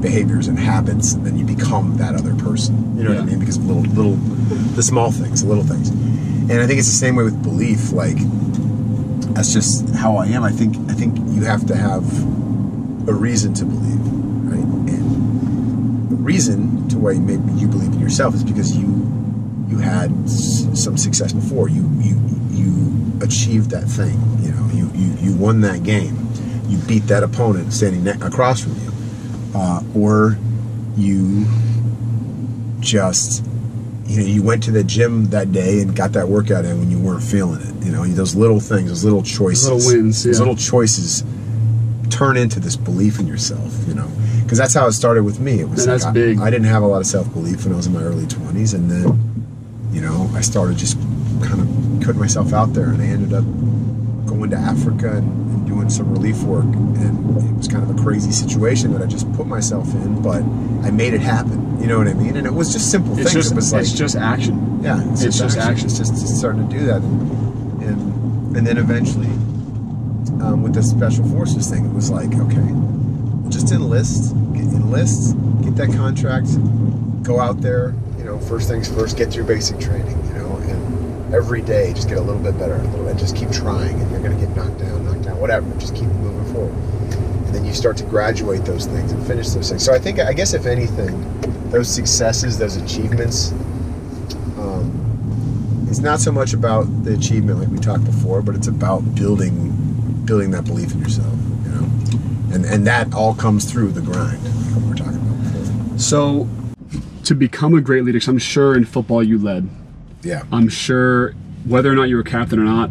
behaviors and habits, and then you become that other person. You know what I mean? Because the small things, the little things. And I think it's the same way with belief. Like, that's just how I am. I think you have to have a reason to believe, right? And the reason to why maybe you believe in yourself is because you had some success before. You achieved that thing. You know, you won that game. You beat that opponent standing across from you. Or you just, you know, you went to the gym that day and got that workout in when you weren't feeling it. You know, those little things, those little choices, those little wins, those little choices turn into this belief in yourself. You know, because that's how it started with me. It was like, that's big. I didn't have a lot of self-belief when I was in my early 20s, and then, you know, I started just kind of putting myself out there, and I ended up going to Africa and doing some relief work, and it was kind of a crazy situation that I just put myself in, but I made it happen. You know what I mean? And it was just simple things. It's just action. Yeah, it's just action. It's just starting to do that, and then eventually, with the Special Forces thing, it was like, okay, we'll just enlist, get that contract, go out there. You know, first things first, get through basic training. You know, and every day just get a little bit better, just keep trying, and you're going to get knocked down, whatever. Just keep moving forward, and then you start to graduate those things and finish those things. So I guess if anything, those successes, those achievements, it's not so much about the achievement like we talked before, but it's about building that belief in yourself. You know, and that all comes through the grind, like we were talking about before. So, to become a great leader, because I'm sure in football you led. Yeah. I'm sure whether or not you were captain or not,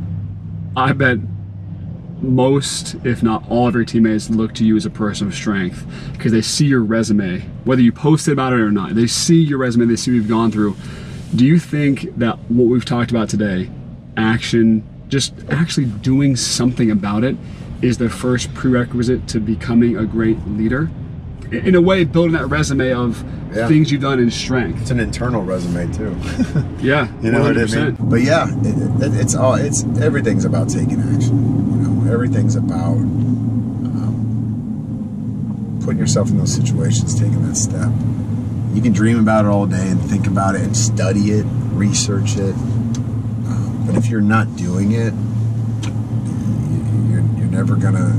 I bet most, if not all of your teammates look to you as a person of strength because they see your resume, whether you posted about it or not. They see your resume, they see what you've gone through. Do you think that what we've talked about today, action, just actually doing something about it, is the first prerequisite to becoming a great leader? in a way, building that resume of things you've done in strength. It's an internal resume too. Yeah, you know 100%. What I mean? But yeah, it's everything's about taking action. You know, everything's about putting yourself in those situations, taking that step. You can dream about it all day and think about it and study it, research it. But if you're not doing it, you're never gonna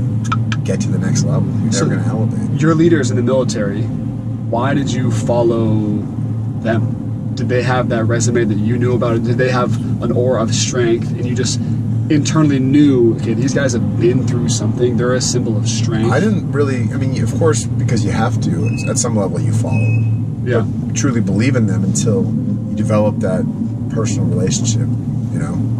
get to the next level. You're never gonna elevate. Your leaders in the military, why did you follow them? Did they have that resume that you knew about? Did they have an aura of strength and you just internally knew, okay, these guys have been through something, they're a symbol of strength? I didn't really, I mean, of course, because you have to, at some level you follow them. Yeah. But truly believe in them until you develop that personal relationship, you know?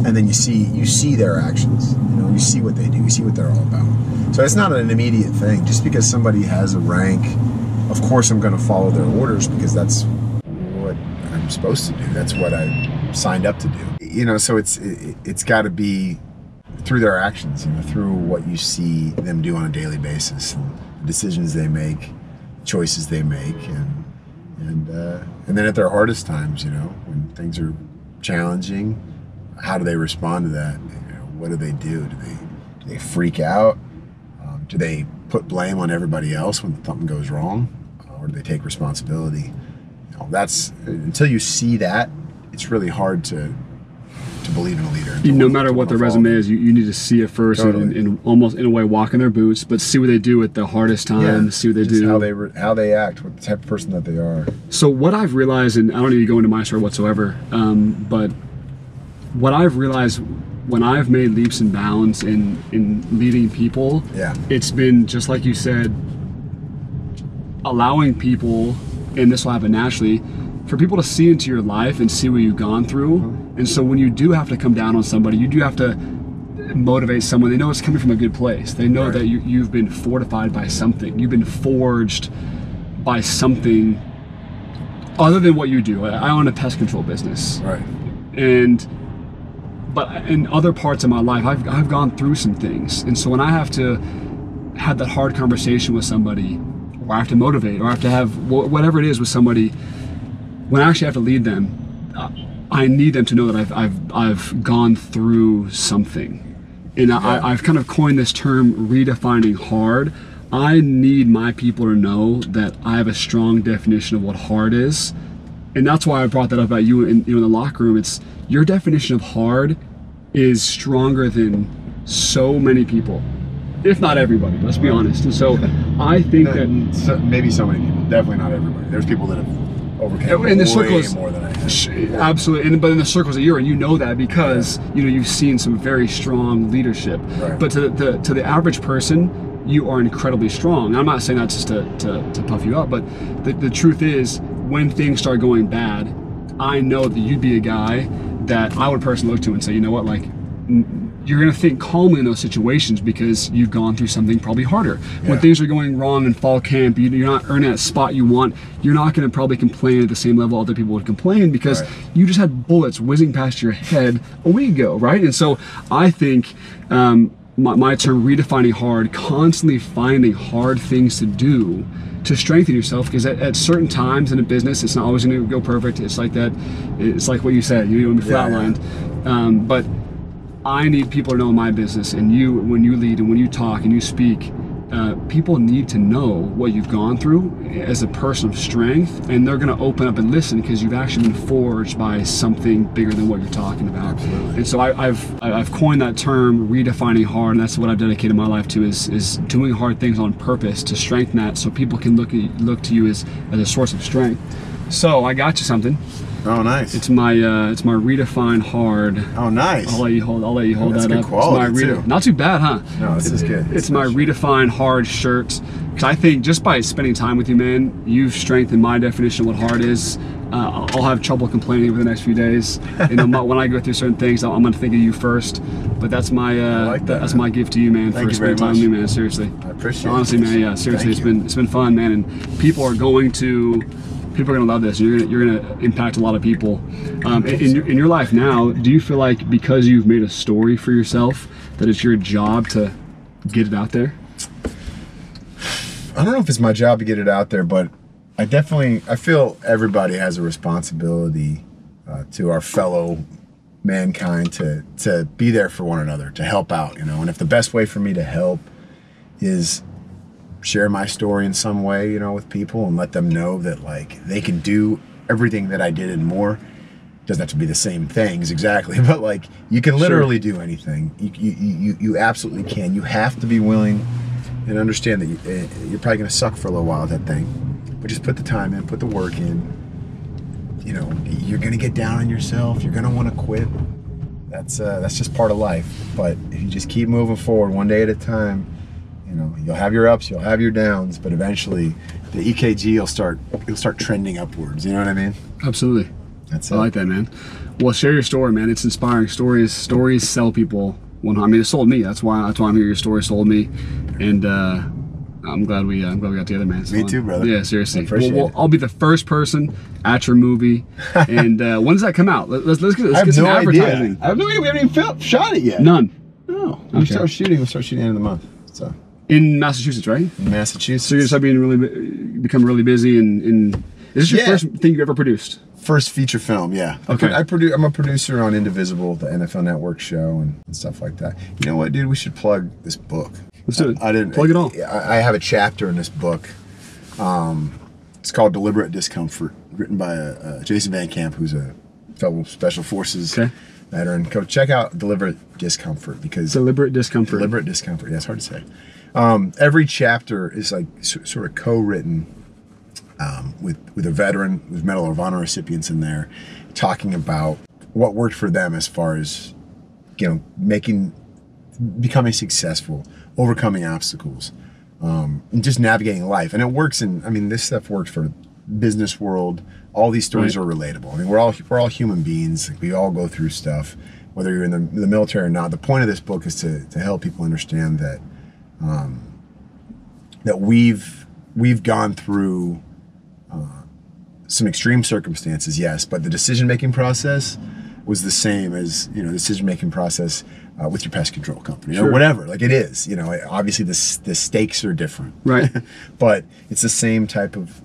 And then you see their actions, you know, you see what they do, you see what they're all about. So it's not an immediate thing. Just because somebody has a rank, of course I'm going to follow their orders because that's what I'm supposed to do. That's what I signed up to do. You know, so it's got to be through their actions, you know, through what you see them do on a daily basis, and the decisions they make, choices they make, and then at their hardest times, you know, when things are challenging, how do they respond to that? You know, what do they do? Do they freak out? Do they put blame on everybody else when something goes wrong, or do they take responsibility? You know, that's until you see that, it's really hard to believe in a leader. No matter what their resume is, you need to see it first, totally. and almost in a way walk in their boots, but see what they do at the hardest time. See what they do, how they act, what the type of person that they are. So what I've realized, and I don't need to go into my story whatsoever, but what I've realized when I've made leaps and bounds in leading people, it's been just like you said, allowing people, and this will happen naturally, for people to see into your life and see what you've gone through. And so when you do have to come down on somebody, you do have to motivate someone. They know it's coming from a good place. They know that you've been fortified by something. You've been forged by something other than what you do. I own a pest control business. But in other parts of my life, I've gone through some things. And so when I have to have that hard conversation with somebody, or I have to motivate, or I have to have whatever it is with somebody, when I actually have to lead them, I need them to know that I've gone through something. And I've kind of coined this term, redefining hard. I need my people to know that I have a strong definition of what hard is. And that's why I brought that up about you in the locker room. It's your definition of hard is stronger than so many people, if not everybody. Let's be honest. And so I think that maybe so many people, definitely not everybody. There's people that have overcome in the circles more than I have. Absolutely, but in the circles that you're in, you know that because you know you've seen some very strong leadership. But to the average person, you are incredibly strong. I'm not saying that just to puff you up, but the truth is, when things start going bad, I know that you'd be a guy that I would personally look to and say, you know what, like, you're gonna think calmly in those situations because you've gone through something probably harder. When things are going wrong in fall camp, you're not earning that spot you want, you're not gonna probably complain at the same level other people would complain because you just had bullets whizzing past your head a week ago, right? And so I think my term, redefining hard, constantly finding hard things to do to strengthen yourself, because at certain times in a business, it's not always going to go perfect. It's like that. It's like what you said. You don't be flatlined. But I need people to know in my business, and you, when you lead and when you talk and you speak, people need to know what you've gone through as a person of strength, and they're going to open up and listen because you've actually been forged by something bigger than what you're talking about. Absolutely. And so I've coined that term, redefining hard, and that's what I've dedicated my life to, is doing hard things on purpose to strengthen that, so people can look to you as a source of strength. So I got you something. Oh, nice. It's my redefine hard. Oh, nice. I'll let you hold that's that good up. Quality too. Not too bad, huh? No, this is good. It's my redefine hard shirt. Because I think just by spending time with you, man, you've strengthened my definition of what hard is. I'll have trouble complaining over the next few days. You know, when I go through certain things, I'm going to think of you first. But that's my that's my gift to you, man. Thank for spending time with me, man. Seriously. I appreciate it. Honestly, man. Yeah, seriously, it's been fun, man. And people are gonna love this. You're gonna impact a lot of people. In your life now, do you feel like because you've made a story for yourself that it's your job to get it out there? I don't know if it's my job to get it out there, but I feel everybody has a responsibility to our fellow mankind to be there for one another, to help out, you know. And if the best way for me to help is share my story in some way, you know, with people and let them know that like they can do everything that I did and more. Doesn't have to be the same things exactly, but like you can literally do anything. You absolutely can. You have to be willing and understand that you're probably going to suck for a little while at that thing, but just put the time in, put the work in. You know, you're going to get down on yourself. You're going to want to quit. That's just part of life. But if you just keep moving forward one day at a time, you know, you'll have your ups, you'll have your downs, but eventually the EKG will start trending upwards. You know what I mean? Absolutely. That's it. I like that, man. Well, share your story, man. It's inspiring. Stories sell people. I mean, it sold me. That's why I'm here. Your story sold me, and I'm glad we got together, man. Me too, brother. Yeah, seriously. I appreciate it. I'll be the first person at your movie. And when does that come out? Let's get some advertising. I have no idea. We haven't even shot it yet. None. No. We'll start shooting end of the month. So. In Massachusetts, right? In Massachusetts. So you're gonna start become really busy and is this your first thing you ever produced? First feature film, yeah. Okay. I'm a producer on Indivisible, the NFL Network show, and stuff like that. You know what, dude? We should plug this book. Let's do it. Plug it all. I have a chapter in this book. It's called Deliberate Discomfort, written by Jason Van Camp, who's a fellow Special Forces veteran. Go check out Deliberate Discomfort because Deliberate Discomfort. Deliberate Discomfort. Yeah, it's hard to say. Every chapter is like sort of co-written. With a veteran, with Medal of Honor recipients in there, talking about what worked for them as far as, you know, becoming successful, overcoming obstacles, and just navigating life. And it works I mean, this stuff works for business world. All these stories are relatable. I mean, we're all human beings. We all go through stuff, whether you're in the military or not. The point of this book is to help people understand that that we've gone through some extreme circumstances, yes, but the decision-making process was the same as, you know, the decision-making process with your pest control company or whatever. Like it is, you know, obviously the stakes are different, right? But it's the same type of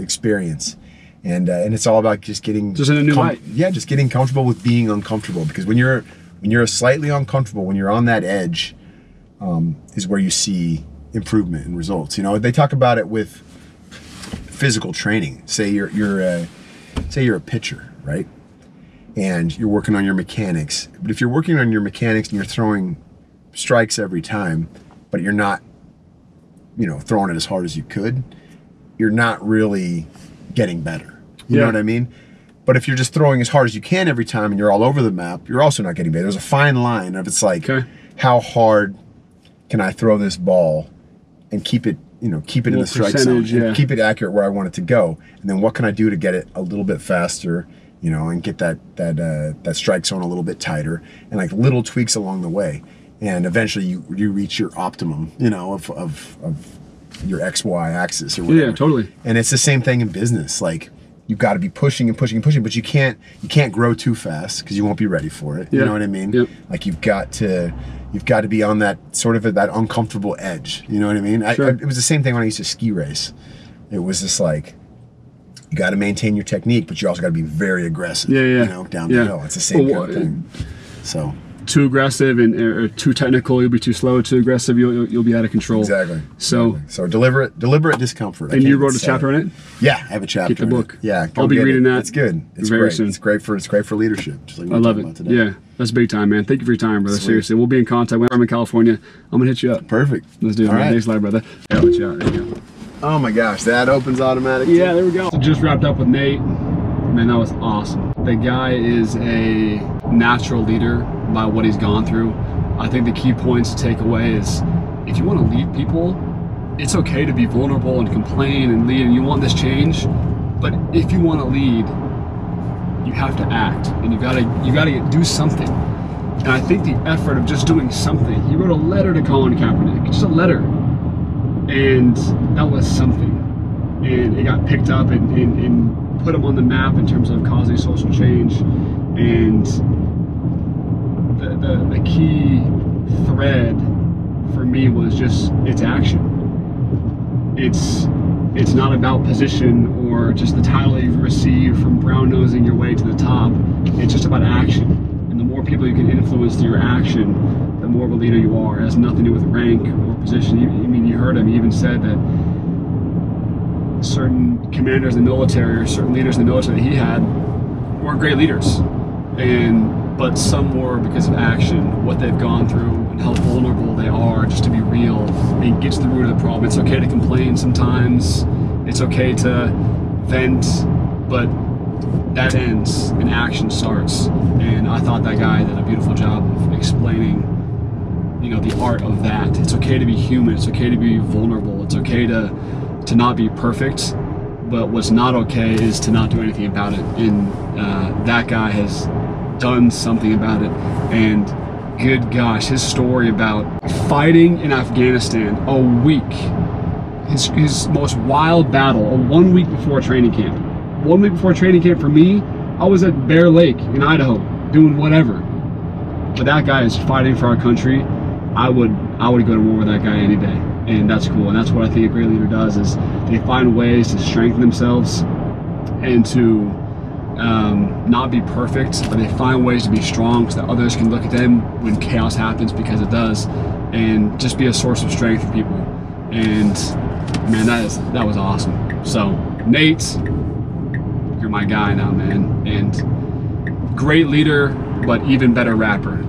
experience, and it's all about just getting in a new light. Yeah, just getting comfortable with being uncomfortable, because when you're slightly uncomfortable, when you're on that edge, is where you see improvement and results. You know, they talk about it with physical training. Say you're a pitcher, right? And you're working on your mechanics. But if you're working on your mechanics and you're throwing strikes every time, but you're not, you know, throwing it as hard as you could, you're not really getting better. You know what I mean? But if you're just throwing as hard as you can every time and you're all over the map, you're also not getting better. There's a fine line of, it's like, how hard can I throw this ball and keep it, you know, keep it in the strike zone, keep it accurate where I want it to go, and then what can I do to get it a little bit faster, you know, and get that strike zone a little bit tighter, and like little tweaks along the way, and eventually you reach your optimum, you know, of your XY axis or whatever. Yeah, totally. And it's the same thing in business. Like you've got to be pushing and pushing and pushing, but you can't grow too fast because you won't be ready for it. You know what I mean? Yep. Like you've got to be on that sort of that uncomfortable edge. You know what I mean? It was the same thing when I used to ski race. It was just like, you got to maintain your technique, but you also got to be very aggressive. You know, down the hill. It's the same kind of thing. So too aggressive or too technical, you'll be too slow. Too aggressive, you'll be out of control. Exactly. So deliberate discomfort. And you wrote a chapter in it? Yeah, I have a chapter. Get the book. Yeah, I'll be reading that. It's good. It's very great. soon. It's great for leadership. Just like I love it. Yeah, that's big time, man. Thank you for your time, brother. Sweet. Seriously, we'll be in contact. When I'm in California, I'm gonna hit you up. Perfect. Let's do it, man. Thanks a lot, brother. I'll let you out. There you go. Oh my gosh, that opens automatically. Yeah, there we go. So just wrapped up with Nate. Man, that was awesome. The guy is a natural leader by what he's gone through. I think the key points to take away is, if you want to lead people, it's okay to be vulnerable and complain and lead, and you want this change. But if you want to lead, you have to act, and you gotta do something. And I think the effort of just doing something. He wrote a letter to Colin Kaepernick, just a letter, and that was something. And it got picked up and put him on the map in terms of causing social change. And the key thread for me was just its action. it's not about position or just the title you've received from brown-nosing your way to the top. It's just about action. And the more people you can influence through your action, the more of a leader you are. It has nothing to do with rank or position. You heard him, he even said that certain commanders in the military or certain leaders in the military that he had weren't great leaders. But some were because of action, what they've gone through and how vulnerable they are just to be real and get to the root of the problem. It's okay to complain sometimes. It's okay to vent, but that ends and action starts. And I thought that guy did a beautiful job of explaining, you know, the art of that. It's okay to be human. It's okay to be vulnerable. It's okay to not be perfect. But what's not okay is to not do anything about it. And that guy has done something about it. And good gosh, his story about fighting in Afghanistan a week, his most wild battle, 1 week before training camp. 1 week before training camp for me, I was at Bear Lake in Idaho doing whatever. But that guy is fighting for our country. I would go to war with that guy any day. And that's cool. And that's what I think a great leader does, is they find ways to strengthen themselves and to not be perfect, but they find ways to be strong so that others can look at them when chaos happens, because it does, and just be a source of strength for people. And man, that was awesome. So Nate, you're my guy now, man. And great leader, but even better rapper.